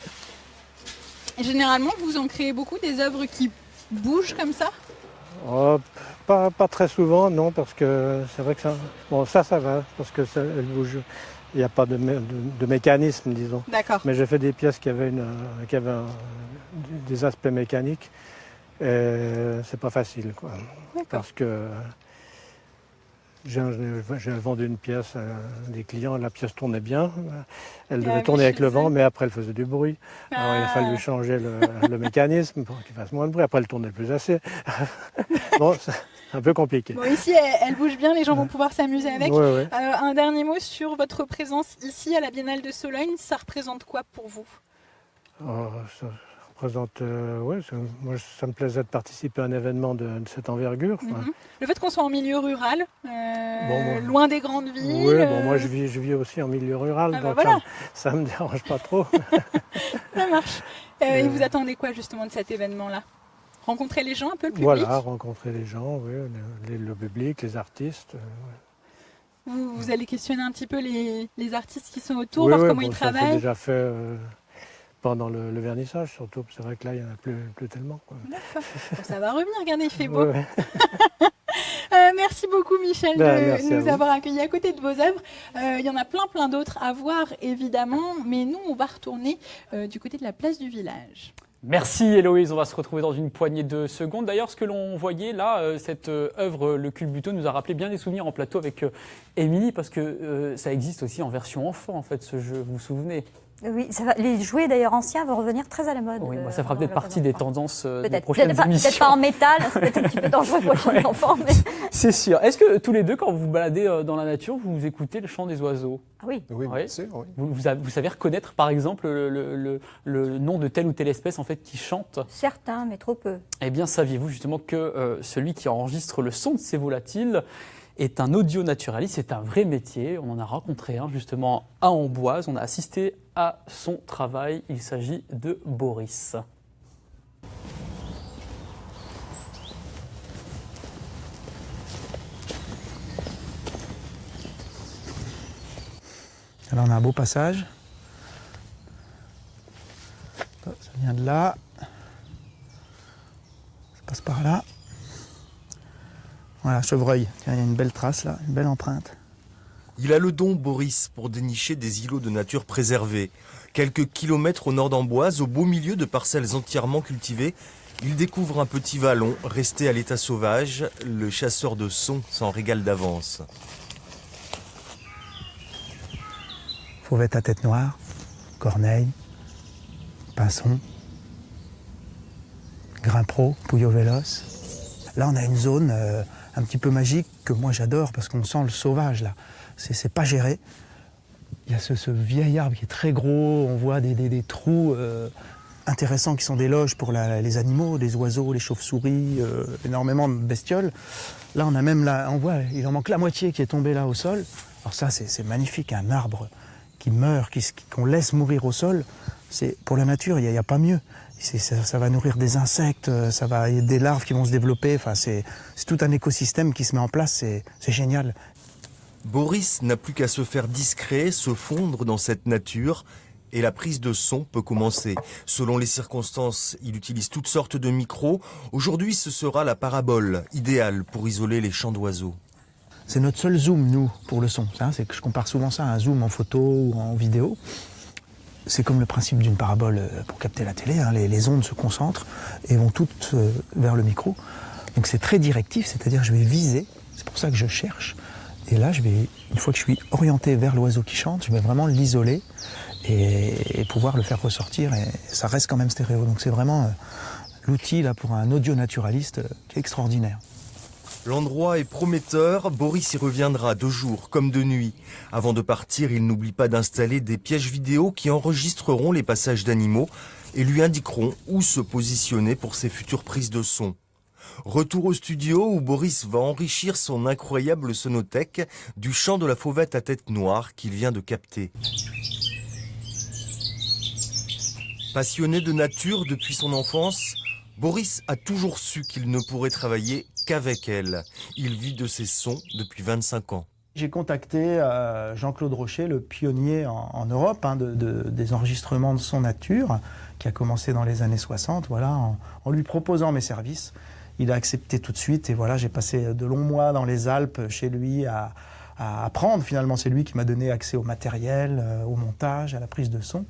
Et généralement, vous en créez beaucoup des œuvres qui bougent comme ça? Oh, pas très souvent, non, parce que c'est vrai que ça... Bon, ça va, parce que elle bouge. Il n'y a pas de mécanisme, disons. D'accord. Mais j'ai fait des pièces qui avaient des aspects mécaniques. Et c'est pas facile, quoi. D'accord. Parce que j'ai vendu une pièce à des clients, la pièce tournait bien. Elle devait tourner avec le vent, mais après elle faisait du bruit. Alors il a fallu changer le mécanisme pour qu'il fasse moins de bruit. Après elle tournait plus assez. Bon, c'est un peu compliqué. Bon, ici, elle bouge bien, les gens vont pouvoir s'amuser avec. Ouais. Un dernier mot sur votre présence ici à la Biennale de Sologne. Ça représente quoi pour vous? Ça représente, moi ça me plaisait de participer à un événement de cette envergure. Le fait qu'on soit en milieu rural, loin des grandes villes. Oui, moi je vis aussi en milieu rural, donc voilà. ça me dérange pas trop. Ça marche. Et vous attendez quoi justement de cet événement-là? Rencontrer les gens, un peu le public? Voilà, rencontrer les gens, oui, le public, les artistes. Vous allez questionner un petit peu les artistes qui sont autour, voir comment ils travaillent? Ça, c'est déjà fait pendant le vernissage, surtout. C'est vrai que là, il n'y en a plus tellement. Quoi. D'accord. Bon, ça va revenir, regardez, il fait beau. Ouais. Merci beaucoup Michel de nous avoir accueillis à côté de vos œuvres. Il y en a plein d'autres à voir évidemment, mais nous on va retourner du côté de la place du village. Merci Héloïse, on va se retrouver dans une poignée de secondes. D'ailleurs, ce que l'on voyait là, cette œuvre, le culbuto, nous a rappelé bien des souvenirs en plateau avec Émilie, parce que ça existe aussi en version enfant, en fait, ce jeu, vous vous souvenez? Oui, les jouets d'ailleurs anciens vont revenir très à la mode. Oui, ça fera peut-être partie des tendances des peut-être. prochaines émissions. Peut-être pas en métal, c'est peut-être un petit peu dangereux pour les jeunes enfants. Mais... C'est sûr. Est-ce que tous les deux, quand vous vous baladez dans la nature, vous écoutez le chant des oiseaux? Oui. Oui, bien sûr, oui. Vous savez reconnaître, par exemple, le nom de telle ou telle espèce en fait, qui chante? Certains, mais trop peu. Eh bien, saviez-vous justement que celui qui enregistre le son de ces volatiles est un audio-naturaliste, c'est un vrai métier. On en a rencontré un justement à Amboise. On a assisté à son travail. Il s'agit de Boris. Alors on a un beau passage. Ça vient de là. Ça passe par là. Voilà, chevreuil. Tiens, il y a une belle trace là, une belle empreinte. Il a le don, Boris, pour dénicher des îlots de nature préservés. Quelques kilomètres au nord d'Amboise, au beau milieu de parcelles entièrement cultivées, il découvre un petit vallon resté à l'état sauvage. Le chasseur de sons s'en régale d'avance. Fauvette à tête noire, corneille, pinson, grimpero, pouilleau véloce. Là, on a une zone un petit peu magique que moi j'adore parce qu'on sent le sauvage là. C'est pas géré. Il y a ce vieil arbre qui est très gros, on voit des trous intéressants qui sont des loges pour les animaux, les oiseaux, les chauves-souris, énormément de bestioles. Là, on a même on voit, il en manque la moitié qui est tombée là au sol. Alors ça, c'est magnifique, un arbre qui meurt, qu'on laisse mourir au sol. Pour la nature, il n'y a pas mieux. Ça va nourrir des insectes, il y a des larves qui vont se développer. Enfin, c'est tout un écosystème qui se met en place, c'est génial. Boris n'a plus qu'à se faire discret, se fondre dans cette nature et la prise de son peut commencer. Selon les circonstances, il utilise toutes sortes de micros. Aujourd'hui, ce sera la parabole, idéale pour isoler les chants d'oiseaux. C'est notre seul zoom, nous, pour le son. C'est que je compare souvent ça à un zoom en photo ou en vidéo. c'est comme le principe d'une parabole pour capter la télé, hein, les ondes se concentrent et vont toutes vers le micro. Donc c'est très directif, c'est-à-dire je vais viser, c'est pour ça que je cherche. Et là, une fois que je suis orienté vers l'oiseau qui chante, je vais vraiment l'isoler et pouvoir le faire ressortir. Et ça reste quand même stéréo. Donc c'est vraiment l'outil là, pour un audio naturaliste qui est extraordinaire. L'endroit est prometteur, Boris y reviendra de jour comme de nuit. Avant de partir, il n'oublie pas d'installer des pièges vidéo qui enregistreront les passages d'animaux et lui indiqueront où se positionner pour ses futures prises de son. Retour au studio où Boris va enrichir son incroyable sonothèque du chant de la fauvette à tête noire qu'il vient de capter. Passionné de nature depuis son enfance, Boris a toujours su qu'il ne pourrait travailler qu'avec elle. Il vit de ses sons depuis 25 ans. J'ai contacté Jean-Claude Rocher, le pionnier en Europe des enregistrements de son nature, qui a commencé dans les années 60, voilà, en lui proposant mes services. Il a accepté tout de suite et voilà, j'ai passé de longs mois dans les Alpes chez lui à apprendre. Finalement, c'est lui qui m'a donné accès au matériel, au montage, à la prise de son.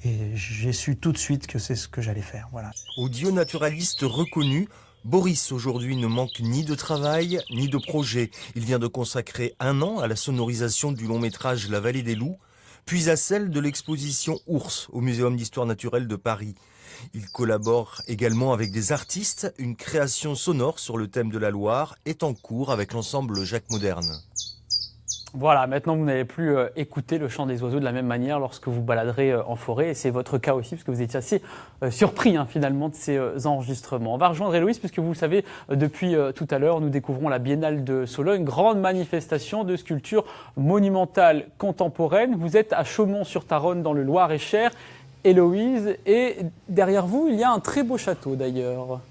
Et j'ai su tout de suite que c'est ce que j'allais faire. Voilà. Audio naturaliste reconnu, Boris aujourd'hui ne manque ni de travail ni de projet. Il vient de consacrer 1 an à la sonorisation du long métrage La Vallée des Loups, puis à celle de l'exposition Ours au Muséum d'Histoire Naturelle de Paris. Il collabore également avec des artistes. Une création sonore sur le thème de la Loire est en cours avec l'ensemble Jacques Moderne. Voilà, maintenant vous n'allez plus écouter le chant des oiseaux de la même manière lorsque vous baladerez en forêt. Et c'est votre cas aussi, parce que vous étiez assez surpris finalement de ces enregistrements. On va rejoindre Héloïse, puisque vous le savez, depuis tout à l'heure, nous découvrons la Biennale de Sologne, grande manifestation de sculpture monumentale contemporaine. Vous êtes à Chaumont-sur-Tharonne, dans le Loir-et-Cher. Héloïse, et derrière vous, il y a un très beau château d'ailleurs.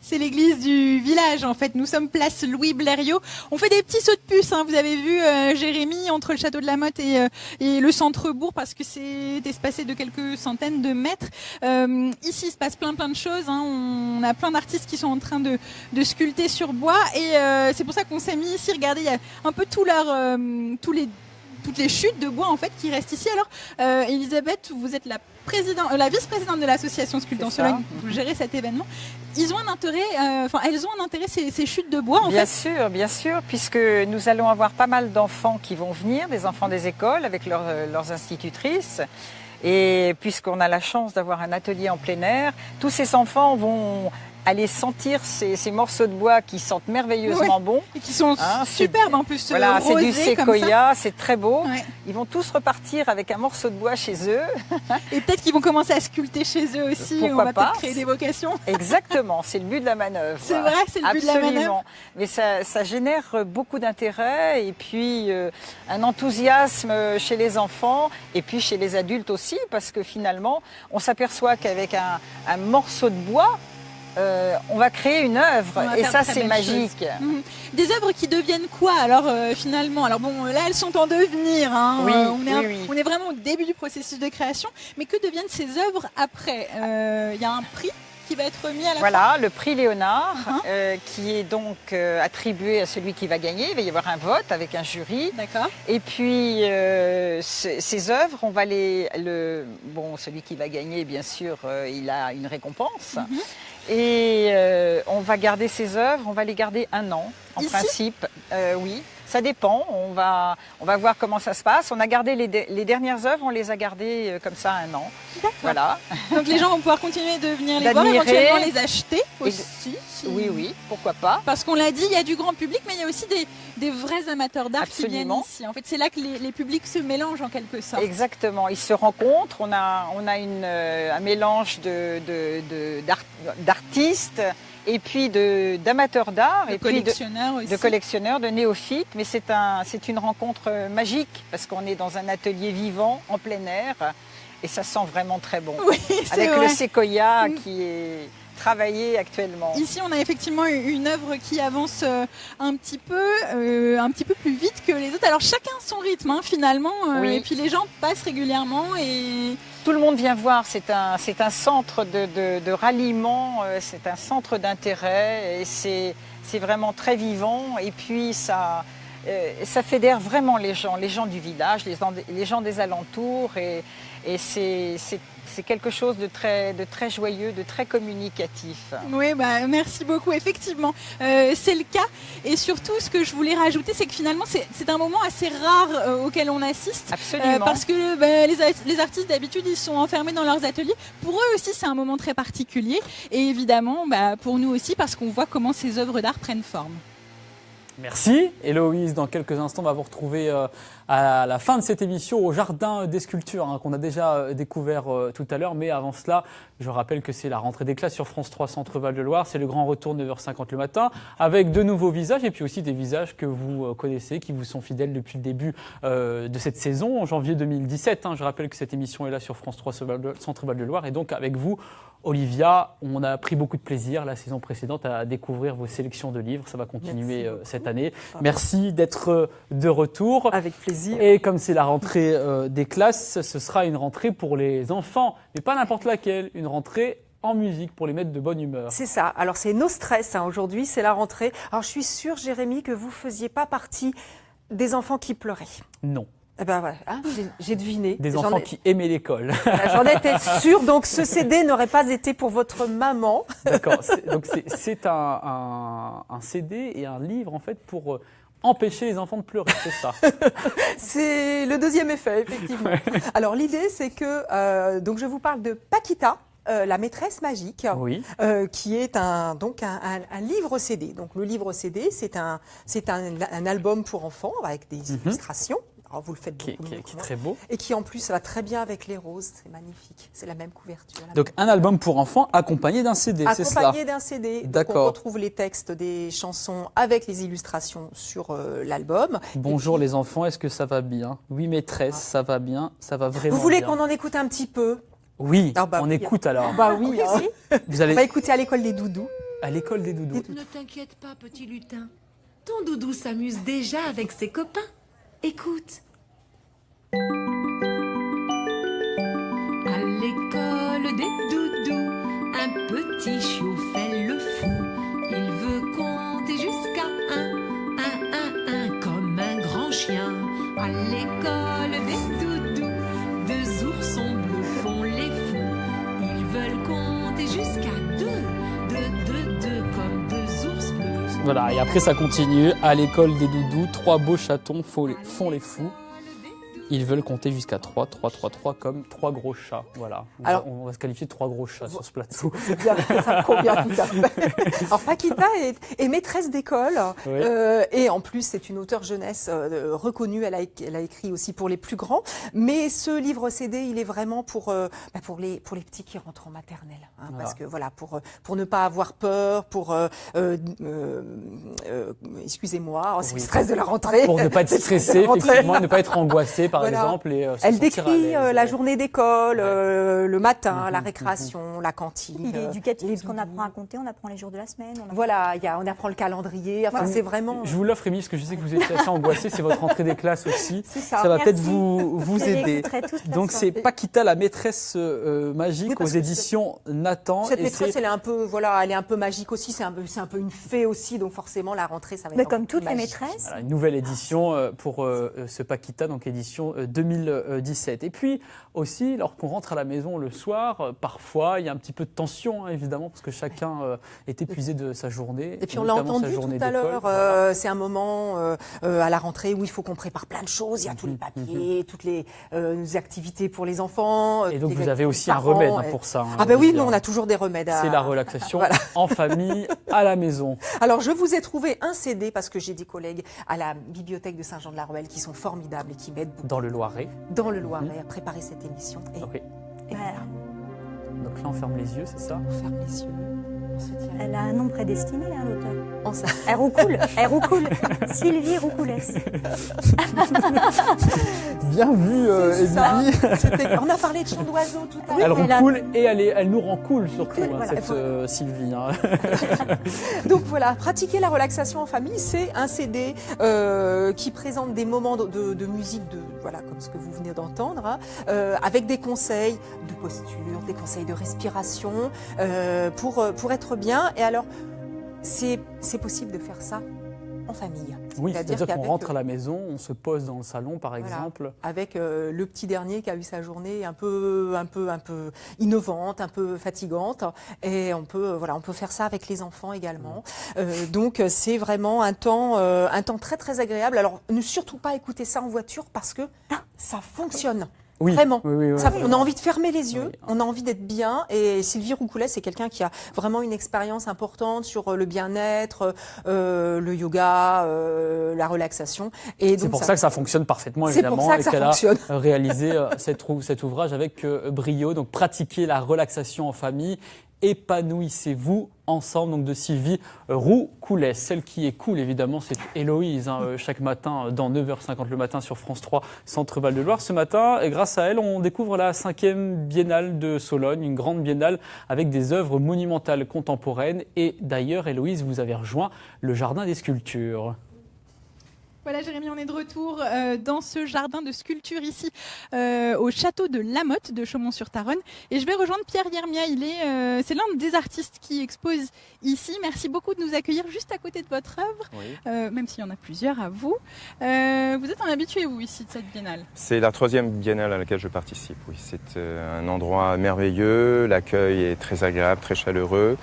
C'est l'église du village en fait. Nous sommes place Louis Blériot. On fait des petits sauts de puce. Hein. Vous avez vu Jérémy entre le château de la Motte et le centre-bourg parce que c'est espacé de quelques centaines de mètres. Ici, il se passe plein de choses. Hein. On a plein d'artistes qui sont en train de sculpter sur bois et c'est pour ça qu'on s'est mis ici. Regardez, il y a un peu toutes les chutes de bois en fait qui restent ici. Alors, Elisabeth, vous êtes la vice-présidente de l'association Sculpte en Sologne. Vous gérez cet événement. Ils ont un intérêt, elles ont un intérêt ces chutes de bois en fait. Bien sûr, puisque nous allons avoir pas mal d'enfants qui vont venir, des enfants des écoles avec leurs institutrices. Et puisqu'on a la chance d'avoir un atelier en plein air, tous ces enfants vont aller sentir ces morceaux de bois qui sentent merveilleusement bon. Et qui sont superbes en plus. Voilà, c'est du séquoia, c'est très beau. Ouais. Ils vont tous repartir avec un morceau de bois chez eux. Et peut-être qu'ils vont commencer à sculpter chez eux aussi. Pourquoi on va peut-être créer des vocations. Exactement, c'est le but de la manœuvre. C'est vrai, c'est le but de la manœuvre. Mais ça génère beaucoup d'intérêt et puis un enthousiasme chez les enfants et puis chez les adultes aussi, parce que finalement, on s'aperçoit qu'avec un morceau de bois, on va créer une œuvre et ça c'est magique. Des œuvres qui deviennent quoi alors finalement? Alors bon, là elles sont en devenir, hein. On est vraiment au début du processus de création, mais que deviennent ces œuvres après? Il y a un prix qui va être remis à la fin. Voilà, le prix Léonard qui est donc attribué à celui qui va gagner. Il va y avoir un vote avec un jury. D'accord. Et puis ces œuvres, on va celui qui va gagner, bien sûr, il a une récompense. Et on va garder ces œuvres, on va les garder 1 an, en principe. Oui, ça dépend, on va voir comment ça se passe. On a gardé les dernières œuvres, on les a gardées comme ça 1 an. D'accord. Voilà. Donc les gens vont pouvoir continuer de venir les voir, éventuellement les acheter aussi. Oui, pourquoi pas. Parce qu'on l'a dit, il y a du grand public, mais il y a aussi des vrais amateurs d'art qui viennent ici. En fait, c'est là que les publics se mélangent en quelque sorte. Exactement, ils se rencontrent. On a un mélange d'artistes et puis d'amateurs d'art et collectionneurs aussi. De collectionneurs, de néophytes. Mais c'est une rencontre magique parce qu'on est dans un atelier vivant en plein air et ça sent vraiment très bon. Oui, avec le séquoia qui est travaillé actuellement. Ici, on a effectivement une œuvre qui avance un petit peu plus vite que les autres. Alors chacun son rythme, hein, finalement. Et puis les gens passent régulièrement et tout le monde vient voir. C'est un centre de ralliement, c'est un centre d'intérêt et c'est vraiment très vivant. Et puis ça ça fédère vraiment les gens du village, les gens des alentours, et c'est quelque chose de très joyeux, de très communicatif. Oui, merci beaucoup. Effectivement, c'est le cas. Et surtout, ce que je voulais rajouter, c'est que finalement, c'est un moment assez rare auquel on assiste. Absolument. Parce que les artistes, d'habitude, ils sont enfermés dans leurs ateliers. Pour eux aussi, c'est un moment très particulier. Et évidemment, pour nous aussi, parce qu'on voit comment ces œuvres d'art prennent forme. Merci Héloïse. Dans quelques instants, on va vous retrouver à la fin de cette émission au Jardin des Sculptures qu'on a déjà découvert tout à l'heure. Mais avant cela, je rappelle que c'est la rentrée des classes sur France 3 Centre Val-de-Loire. C'est le grand retour 9h50 le matin avec de nouveaux visages et puis aussi des visages que vous connaissez, qui vous sont fidèles depuis le début de cette saison, en janvier 2017. Je rappelle que cette émission est là sur France 3 Centre Val-de-Loire et donc avec vous, Olivia, on a pris beaucoup de plaisir la saison précédente à découvrir vos sélections de livres. Ça va continuer cette année. Merci d'être de retour. Avec plaisir. Et comme c'est la rentrée des classes, ce sera une rentrée pour les enfants, mais pas n'importe laquelle, une rentrée en musique pour les mettre de bonne humeur. C'est ça. Alors c'est No Stress aujourd'hui, c'est la rentrée. Alors je suis sûre, Jérémy, que vous ne faisiez pas partie des enfants qui pleuraient. Non. Eh ben voilà, j'ai deviné. Des enfants qui aimaient l'école. J'en étais sûre, donc ce CD n'aurait pas été pour votre maman. D'accord, donc c'est un CD et un livre en fait pour empêcher les enfants de pleurer, c'est ça. C'est le deuxième effet, effectivement. Ouais. Alors l'idée c'est que, donc je vous parle de Paquita. La maîtresse magique, oui. Qui est un livre CD. Donc le livre CD, c'est un album pour enfants avec des illustrations. Alors vous le faites beaucoup mieux qui est très beau. Et qui en plus ça va très bien avec les roses, c'est magnifique. C'est la même couverture. Donc un album pour enfants accompagné d'un CD, c'est ça? Accompagné d'un CD. D'accord. Donc on retrouve les textes des chansons avec les illustrations sur l'album. Bonjour les enfants, est-ce que ça va bien? Oui maîtresse, ça va bien, ça va vraiment bien. Vous voulez qu'on en écoute un petit peu? Oui, on écoute alors. Bah oui, Vous allez... On va écouter à l'école des doudous. À l'école des doudous. Ne t'inquiète pas, petit lutin. Ton doudou s'amuse déjà avec ses copains. Écoute. À l'école des doudous, un petit chiot fait le fou. Il veut compter jusqu'à un, comme un grand chien. À l'école des doudous, deux oursons bleus font les fous. Ils veulent compter jusqu'à deux, comme deux ours bleus. Voilà, et après ça continue. À l'école des doudous, trois beaux chatons font les fous. Ils veulent compter jusqu'à 3 comme 3 gros chats. Voilà. Alors, on va se qualifier de 3 gros chats sur ce plateau. C'est bien, ça me convient tout à fait. Alors, Paquita est maîtresse d'école et en plus, c'est une auteure jeunesse reconnue. Elle a écrit aussi pour les plus grands. Mais ce livre CD, il est vraiment pour les petits qui rentrent en maternelle. Parce que voilà, pour ne pas avoir peur, excusez-moi, c'est le stress de la rentrée. Pour ne pas être stressé, effectivement, ne pas être angoissé. Par exemple, elle décrit la journée d'école, le matin, la récréation, la cantine. Il est éducatif, parce qu'on apprend à compter, on apprend les jours de la semaine. On apprend le calendrier. Enfin, c'est vraiment. Je vous l'offre, Émilie, parce que je sais que vous étiez assez angoissée. C'est votre rentrée des classes aussi. C'est ça. Ça va peut-être vous aider. Donc c'est Paquita, la maîtresse magique aux éditions Nathan. Cette maîtresse, elle est un peu magique aussi. C'est un peu une fée aussi, donc forcément la rentrée, ça va être. Mais comme toutes les maîtresses. Voilà, une nouvelle édition pour ce Paquita, donc édition 2017. Et puis aussi, lorsqu'on rentre à la maison le soir, parfois il y a un petit peu de tension, évidemment, parce que chacun est épuisé de sa journée. Et puis on l'a entendu tout à l'heure, c'est un moment à la rentrée où il faut qu'on prépare plein de choses. Il y a tous les papiers, toutes les activités pour les enfants. Et donc vous avez aussi un remède pour ça. Ah ben oui, nous on a toujours des remèdes. C'est la relaxation en famille, à la maison. Alors je vous ai trouvé un CD parce que j'ai des collègues à la bibliothèque de Saint-Jean-de-la-Ruelle qui sont formidables et qui m'aident beaucoup. Dans le Loiret. Dans le Loiret, à préparer cette émission. Et voilà. Donc là, on ferme les yeux, c'est ça? On ferme les yeux. Elle a un nom prédestiné, l'auteur. Elle roucoule. Sylvie Roucoulès. Bien vu, Émilie. On a parlé de chant d'oiseau tout à l'heure. Elle roucoule et elle nous rend cool surtout, cette Sylvie. Donc voilà, pratiquer la relaxation en famille, c'est un CD qui présente des moments de musique, comme ce que vous venez d'entendre, avec des conseils de posture, des conseils de respiration, pour être bien. Et alors, c'est possible de faire ça en famille. Oui, c'est-à-dire qu'on rentre à la maison, on se pose dans le salon, par exemple. Avec le petit dernier qui a eu sa journée un peu innovante, un peu fatigante, et on peut faire ça avec les enfants également. Donc c'est vraiment un temps très très agréable. Alors ne surtout pas écouter ça en voiture parce que ça fonctionne. Oui. Vraiment. Oui, on a envie de fermer les yeux, on a envie d'être bien. Et Sylvie Roucoulet, c'est quelqu'un qui a vraiment une expérience importante sur le bien-être, le yoga, la relaxation. Et c'est pour ça que ça fonctionne parfaitement, évidemment. C'est pour ça que ça fonctionne. A réalisé cet ouvrage avec brio. Donc, pratiquer la relaxation en famille. Épanouissez-vous ensemble, donc de Sylvie Roucoulet. Celle qui est cool, évidemment, c'est Héloïse, chaque matin dans 9h50 le matin sur France 3, Centre Val de Loire. Ce matin, grâce à elle, on découvre la 5e biennale de Sologne, une grande biennale avec des œuvres monumentales contemporaines. Et d'ailleurs, Héloïse, vous avez rejoint le Jardin des Sculptures. Voilà Jérémy, on est de retour dans ce jardin de sculpture ici au château de Lamotte de Chaumont-sur-Tharonne. Et je vais rejoindre Pierre Yermia, c'est l'un des artistes qui expose ici. Merci beaucoup de nous accueillir juste à côté de votre œuvre, même s'il y en a plusieurs à vous. Vous êtes un habitué, vous, ici, de cette biennale? C'est la 3e biennale à laquelle je participe, oui. C'est un endroit merveilleux, l'accueil est très agréable, très chaleureux.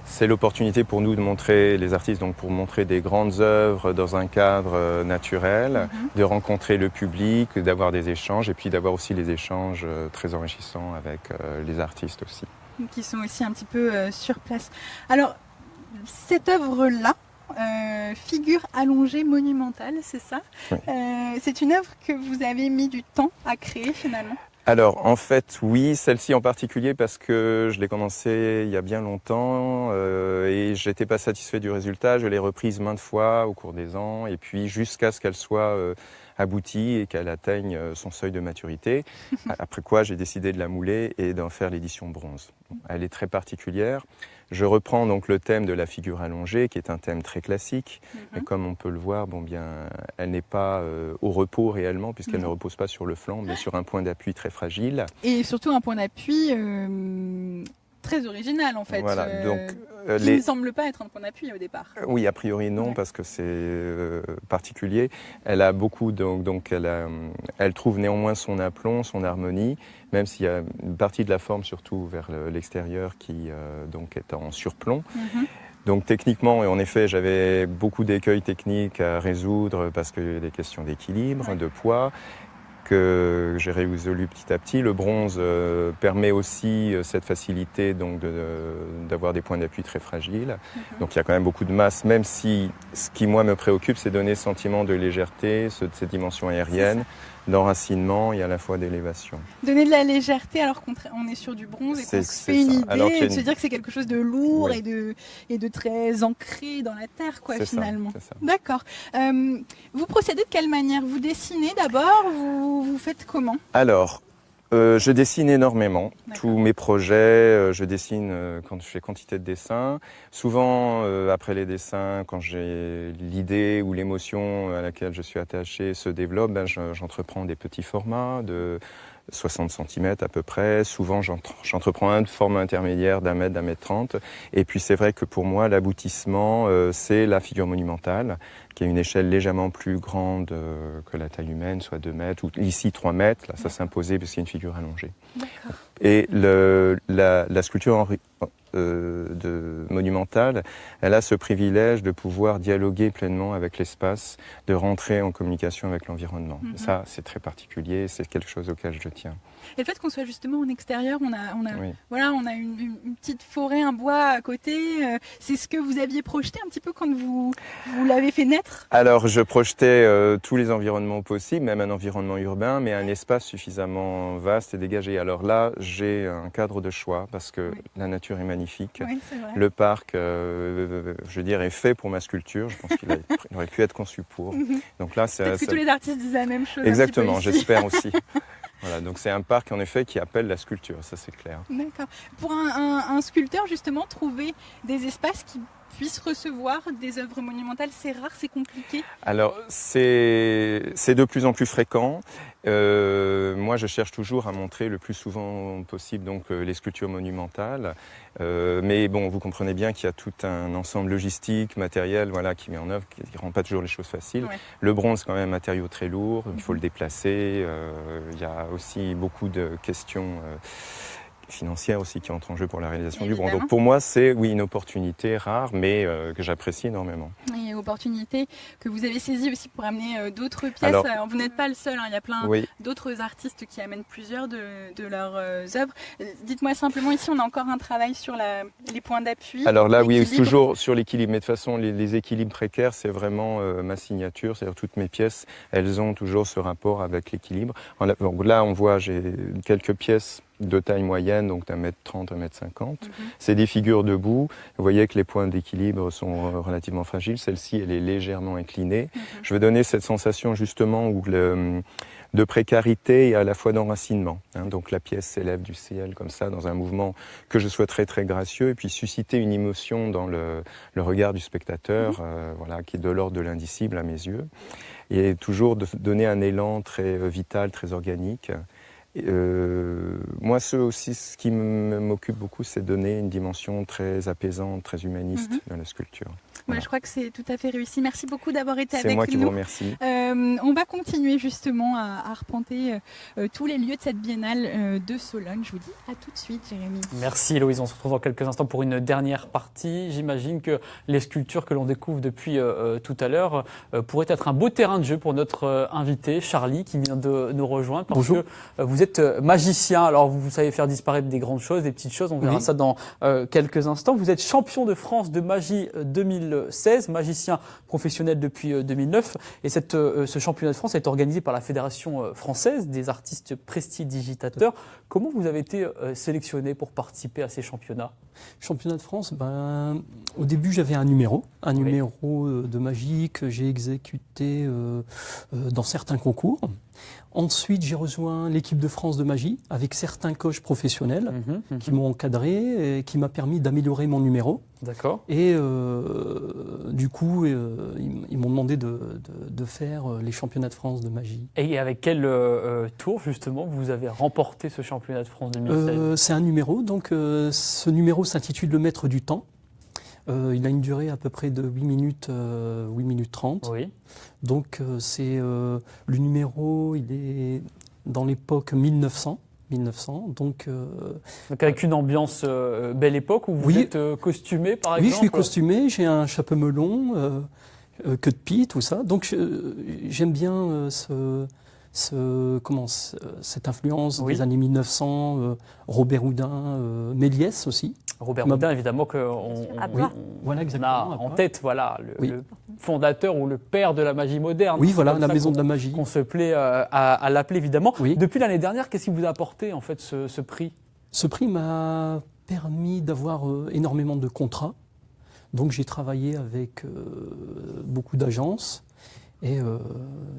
C'est l'opportunité pour nous de montrer, les artistes, donc pour montrer des grandes œuvres dans un cadre naturel, de rencontrer le public, d'avoir des échanges et puis d'avoir aussi les échanges très enrichissants avec les artistes aussi. Qui sont aussi un petit peu sur place. Alors, cette œuvre-là, figure allongée monumentale, c'est ça? Oui. C'est une œuvre que vous avez mis du temps à créer finalement? Alors en fait oui, celle-ci en particulier parce que je l'ai commencée il y a bien longtemps et j'étais pas satisfait du résultat. Je l'ai reprise maintes fois au cours des ans et puis jusqu'à ce qu'elle soit aboutie et qu'elle atteigne son seuil de maturité. Après quoi j'ai décidé de la mouler et d'en faire l'édition bronze. Elle est très particulière. Je reprends donc le thème de la figure allongée, qui est un thème très classique. Mais comme on peut le voir, elle n'est pas au repos réellement, puisqu'elle ne repose pas sur le flanc, mais sur un point d'appui très fragile. Et surtout un point d'appui très original, en fait. Voilà, qui ne semble pas être un point d'appui au départ. Oui, a priori non, parce que c'est particulier. Elle a beaucoup, elle trouve néanmoins son aplomb, son harmonie, même s'il y a une partie de la forme, surtout vers l'extérieur, qui est en surplomb. Donc techniquement, et en effet, j'avais beaucoup d'écueils techniques à résoudre parce qu'il y a des questions d'équilibre, de poids, que j'ai résolu petit à petit. Le bronze permet aussi cette facilité d'avoir des points d'appui très fragiles. Donc il y a quand même beaucoup de masse, même si ce qui moi me préoccupe, c'est donner ce sentiment de légèreté, cette dimension aérienne, d'enracinement et à la fois d'élévation. Donner de la légèreté alors qu'on est sur du bronze et qu'on se fait une idée, de se dire que c'est quelque chose de lourd et de très ancré dans la terre, quoi, finalement. C'est ça. D'accord. Vous procédez de quelle manière? Vous dessinez d'abord? Vous faites comment? Alors, je dessine énormément. Tous mes projets, je dessine quand je fais quantité de dessins. Souvent, après les dessins, quand j'ai l'idée ou l'émotion à laquelle je suis attaché se développe, j'entreprends des petits formats de 60 cm à peu près. Souvent, j'entreprends un format intermédiaire d'1 mètre, d'1 mètre 30. Et puis, c'est vrai que pour moi, l'aboutissement, c'est la figure monumentale, qui a une échelle légèrement plus grande que la taille humaine, soit 2 mètres, ou ici 3 mètres. Là, ça s'imposait parce qu'il y a une figure allongée. Et la sculpture monumentale, elle a ce privilège de pouvoir dialoguer pleinement avec l'espace, de rentrer en communication avec l'environnement. Ça, c'est très particulier, c'est quelque chose auquel je tiens. Et le fait qu'on soit justement en extérieur, on a une petite forêt, un bois à côté. C'est ce que vous aviez projeté un petit peu quand vous l'avez fait naître? Alors, je projetais tous les environnements possibles, même un environnement urbain, mais un espace suffisamment vaste et dégagé. Alors là, j'ai un cadre de choix parce que la nature est magnifique. Oui, c'est vrai. Le parc, je dirais, est fait pour ma sculpture. Je pense qu'il aurait pu être conçu pour. Donc là, peut-être que tous les artistes disent la même chose. Exactement, j'espère aussi. Voilà, donc c'est un parc en effet qui appelle la sculpture, ça c'est clair. D'accord. Pour un sculpteur justement, trouver des espaces qui puissent recevoir des œuvres monumentales, c'est rare, c'est compliqué? Alors c'est de plus en plus fréquent Moi, je cherche toujours à montrer le plus souvent possible donc, les sculptures monumentales. Mais bon, vous comprenez bien qu'il y a tout un ensemble logistique, matériel qui met en œuvre, qui ne rend pas toujours les choses faciles. Ouais. Le bronze, c'est quand même un matériau très lourd, il faut le déplacer. Il y a aussi beaucoup de questions financières aussi qui entrent en jeu pour la réalisation du bronze. Donc pour moi, c'est une opportunité rare, mais que j'apprécie énormément. Et opportunité que vous avez saisie aussi pour amener d'autres pièces. Alors, vous n'êtes pas le seul, il y a plein d'autres artistes qui amènent plusieurs de leurs œuvres. Dites-moi simplement, ici, on a encore un travail sur les points d'appui. Alors là, toujours sur l'équilibre, mais de toute façon, les équilibres précaires, c'est vraiment ma signature. C'est-à-dire toutes mes pièces, elles ont toujours ce rapport avec l'équilibre. Donc là, on voit, j'ai quelques pièces de taille moyenne, donc d'1m30, 1m50. C'est des figures debout. Vous voyez que les points d'équilibre sont relativement fragiles. Celle-ci, elle est légèrement inclinée. Je veux donner cette sensation justement de précarité et à la fois d'enracinement. Donc la pièce s'élève du ciel comme ça, dans un mouvement que je souhaiterais très gracieux, et puis susciter une émotion dans le regard du spectateur, qui est de l'ordre de l'indicible à mes yeux. Et toujours de donner un élan très vital, très organique. Moi, ce qui m'occupe beaucoup, c'est donner une dimension très apaisante, très humaniste dans la sculpture. Voilà. Je crois que c'est tout à fait réussi. Merci beaucoup d'avoir été avec nous. C'est moi qui vous remercie. On va continuer justement à arpenter tous les lieux de cette biennale de Sologne. Je vous dis à tout de suite, Jérémy. Merci Héloïse. On se retrouve dans quelques instants pour une dernière partie. J'imagine que les sculptures que l'on découvre depuis tout à l'heure pourraient être un beau terrain de jeu pour notre invité, Charlie, qui vient de nous rejoindre. Parce que vous êtes magicien. Alors vous savez faire disparaître des grandes choses, des petites choses. On verra ça dans quelques instants. Vous êtes champion de France de magie 2016, magicien professionnel depuis 2009. Et ce championnat de France est organisé par la Fédération française des artistes prestidigitateurs. Comment vous avez été sélectionné pour participer à ces championnats ? Championnat de France, au début j'avais un numéro de magie que j'ai exécuté dans certains concours. Ensuite, j'ai rejoint l'équipe de France de magie avec certains coachs professionnels qui m'ont encadré et qui m'a permis d'améliorer mon numéro. D'accord. Et du coup, ils m'ont demandé de faire les championnats de France de magie. Et avec quel tour, justement, vous avez remporté ce championnat de France 2016 ? C'est un numéro, donc ce numéro s'intitule Le Maître du Temps. Il a une durée à peu près de 8 minutes 30. Oui. Donc c'est le numéro, il est dans l'époque 1900. Donc avec une ambiance belle époque où vous êtes costumé par exemple. Oui, je suis costumé, j'ai un chapeau melon, queue de pie, tout ça. Donc j'aime bien cette influence des années 1900, Robert Houdin, Méliès aussi. Robert Houdin, évidemment, qu'on a en tête, le fondateur ou le père de la magie moderne. Oui, voilà, la maison de la magie. Qu'on se plaît à l'appeler, évidemment. Oui. Depuis l'année dernière, qu'est-ce qui vous a apporté, en fait, ce prix ? Ce prix m'a permis d'avoir énormément de contrats. Donc, j'ai travaillé avec beaucoup d'agences. Et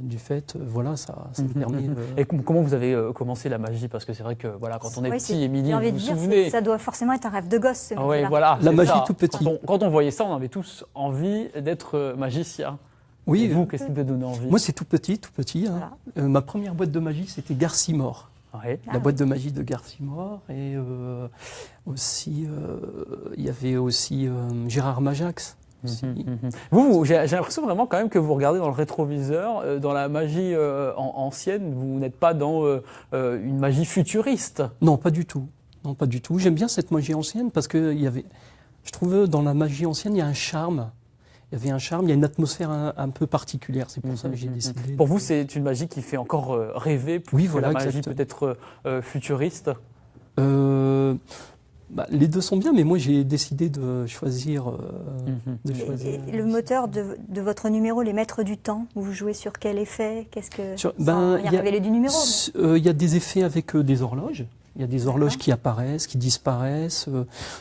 du fait, ça me permet... Et comment vous avez commencé la magie ? Parce que c'est vrai que quand on est petit, Émilie, vous vous souvenez... Ça doit forcément être un rêve de gosse, ce métier-là. Voilà, la magie tout petit. Quand on voyait ça, on avait tous envie d'être magicien. Oui. Et vous, qu'est-ce qui vous a donné envie ? Moi, c'est tout petit. Voilà. Ma première boîte de magie, c'était Garcimore. La boîte de magie de Garcimore. Et aussi, il y avait aussi Gérard Majax. Vous, j'ai l'impression vraiment quand même que vous regardez dans le rétroviseur, dans la magie ancienne, vous n'êtes pas dans une magie futuriste. Non, pas du tout. J'aime bien cette magie ancienne parce que je trouve dans la magie ancienne, il y a un charme. Il y a une atmosphère un peu particulière. C'est pour ça que j'ai décidé. Pour vous, c'est une magie qui fait encore rêver plus que la magie peut-être futuriste. Les deux sont bien, mais moi j'ai décidé de choisir. Le moteur de votre numéro, les Maîtres du Temps, vous jouez sur quel effet ? Il y a révélé du numéro. Il y a des effets avec des horloges. Il y a des horloges qui apparaissent, qui disparaissent.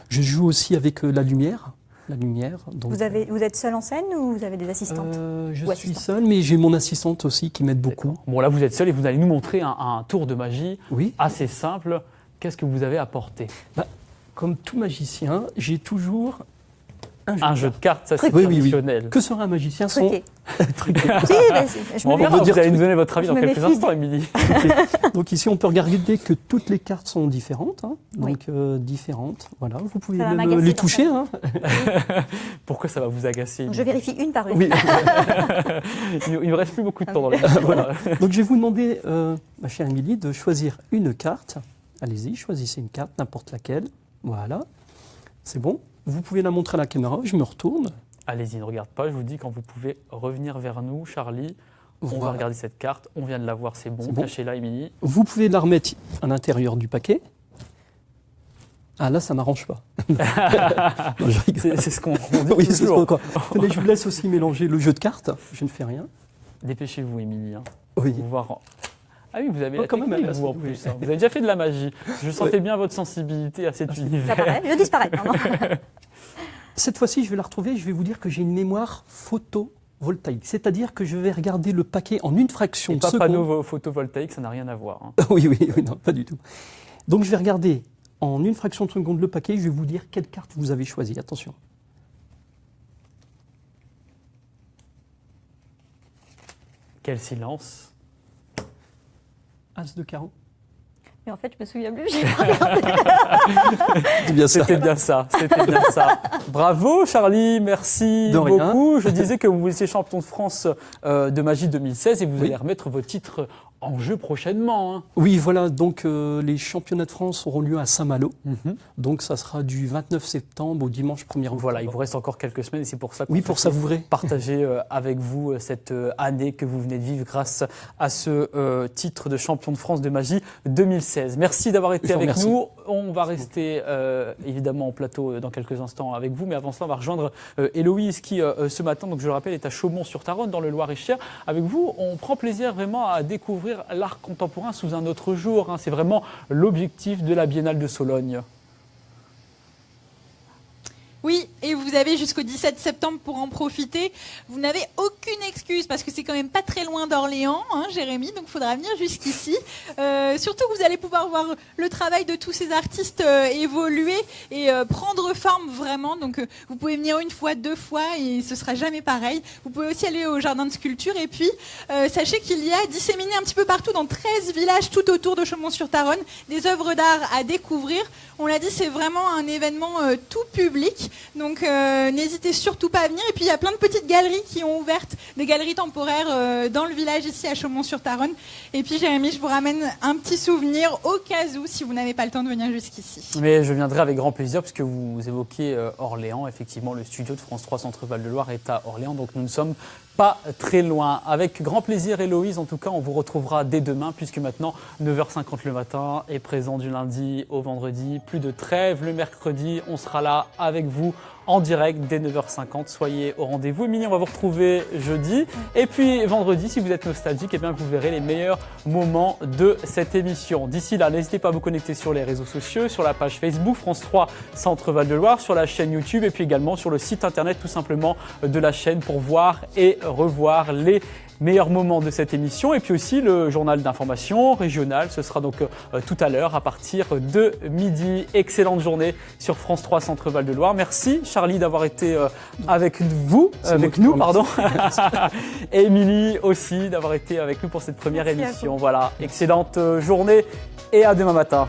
Je joue aussi avec la lumière. Donc, vous êtes seul en scène ou vous avez des assistantes ? Je suis seul, mais j'ai mon assistante aussi qui m'aide beaucoup. Bon, là vous êtes seul et vous allez nous montrer un tour de magie assez simple. Qu'est-ce que vous avez apporté ? Comme tout magicien, j'ai toujours Un jeu de cartes, ça c'est oui, traditionnel. Oui. Que sera un magicien sans truqué. Vous allez nous donner votre avis dans quelques instants, Émilie. Donc ici, on peut regarder que toutes les cartes sont différentes. Hein. Donc différentes. Voilà, vous pouvez les toucher. Hein. Pourquoi ça va vous agacer, Émilie? Je vérifie une par une. Oui. Il ne reste plus beaucoup de temps dans le voilà. Donc je vais vous demander, ma chère Émilie, de choisir une carte. Allez-y, choisissez une carte, n'importe laquelle. Voilà. C'est bon. Vous pouvez la montrer à la caméra, je me retourne. Allez-y, ne regarde pas, je vous dis quand vous pouvez revenir vers nous, Charlie. On va regarder cette carte, on vient de la voir, c'est bon. Cachez-la, Émilie. Vous pouvez la remettre à l'intérieur du paquet. Ah là, ça m'arrange pas. C'est ce qu'on dit oui, toujours. Tenez, je vous laisse aussi mélanger le jeu de cartes. Je ne fais rien. Dépêchez-vous, Émilie. Hein. Oui. Pour voir... Ah oui, vous avez la quand même, vous en plus. Hein. Vous avez déjà fait de la magie. Je sentais bien votre sensibilité à cet univers. Ça paraît, je disparais. Cette fois-ci, je vais la retrouver. Je vais vous dire que j'ai une mémoire photovoltaïque. C'est-à-dire que je vais regarder le paquet en une fraction de seconde. Pas panneau photovoltaïque, ça n'a rien à voir. Hein. oui, non, pas du tout. Donc je vais regarder en une fraction de seconde le paquet. Je vais vous dire quelle carte vous avez choisie. Attention. Quel silence. As de carreau. Mais en fait, je me souviens plus, j'ai pas regardé. C'était bien ça. Bravo Charlie, merci beaucoup. Je disais que vous étiez champion de France de magie 2016 et vous allez remettre vos titres en jeu prochainement. Hein. Oui, voilà, donc les championnats de France auront lieu à Saint-Malo. Donc ça sera du 29 septembre au dimanche 1er octobre. Voilà, il vous reste encore quelques semaines et c'est pour ça qu'on pour savourer. Partager avec vous cette année que vous venez de vivre grâce à ce titre de champion de France de magie 2016. Merci d'avoir été avec nous. On va rester évidemment en plateau dans quelques instants avec vous, mais avant cela, on va rejoindre Héloïse qui, ce matin, donc je le rappelle, est à Chaumont-sur-Tharonne dans le Loir-et-Cher. Avec vous, on prend plaisir vraiment à découvrir l'art contemporain sous un autre jour. Hein. C'est vraiment l'objectif de la Biennale de Sologne. Oui, et vous avez jusqu'au 17 septembre pour en profiter. Vous n'avez aucune excuse parce que c'est quand même pas très loin d'Orléans, hein, Jérémy, donc il faudra venir jusqu'ici. Surtout que vous allez pouvoir voir le travail de tous ces artistes évoluer et prendre forme vraiment. Donc vous pouvez venir une fois, deux fois et ce sera jamais pareil. Vous pouvez aussi aller au jardin de sculpture et puis sachez qu'il y a disséminé un petit peu partout dans 13 villages tout autour de Chaumont-sur-Tharonne des œuvres d'art à découvrir. On l'a dit, c'est vraiment un événement tout public. Donc n'hésitez surtout pas à venir. Et puis il y a plein de petites galeries qui ont ouvert, des galeries temporaires dans le village ici à Chaumont-sur-Tharonne. Et puis Jérémy, je vous ramène un petit souvenir au cas où si vous n'avez pas le temps de venir jusqu'ici. Mais je viendrai avec grand plaisir puisque vous évoquez Orléans. Effectivement, le studio de France 3 Centre-Val de Loire est à Orléans. Donc nous ne sommes pas très loin. Avec grand plaisir, Héloïse, en tout cas, on vous retrouvera dès demain puisque maintenant 9h50 le matin est présent du lundi au vendredi. Plus de trêve le mercredi. On sera là avec vous en direct dès 9h50. Soyez au rendez-vous. Émilie, on va vous retrouver jeudi. Et puis vendredi, si vous êtes nostalgique, eh bien, vous verrez les meilleurs moments de cette émission. D'ici là, n'hésitez pas à vous connecter sur les réseaux sociaux, sur la page Facebook France 3 Centre-Val de Loire, sur la chaîne YouTube et puis également sur le site internet tout simplement de la chaîne pour voir et revoir les meilleurs moments de cette émission et puis aussi le journal d'information régional. Ce sera donc tout à l'heure à partir de midi. Excellente journée sur France 3 Centre-Val de Loire. Merci Charlie d'avoir été avec nous, et Émilie aussi d'avoir été avec nous pour cette première émission. Voilà, excellente journée et à demain matin.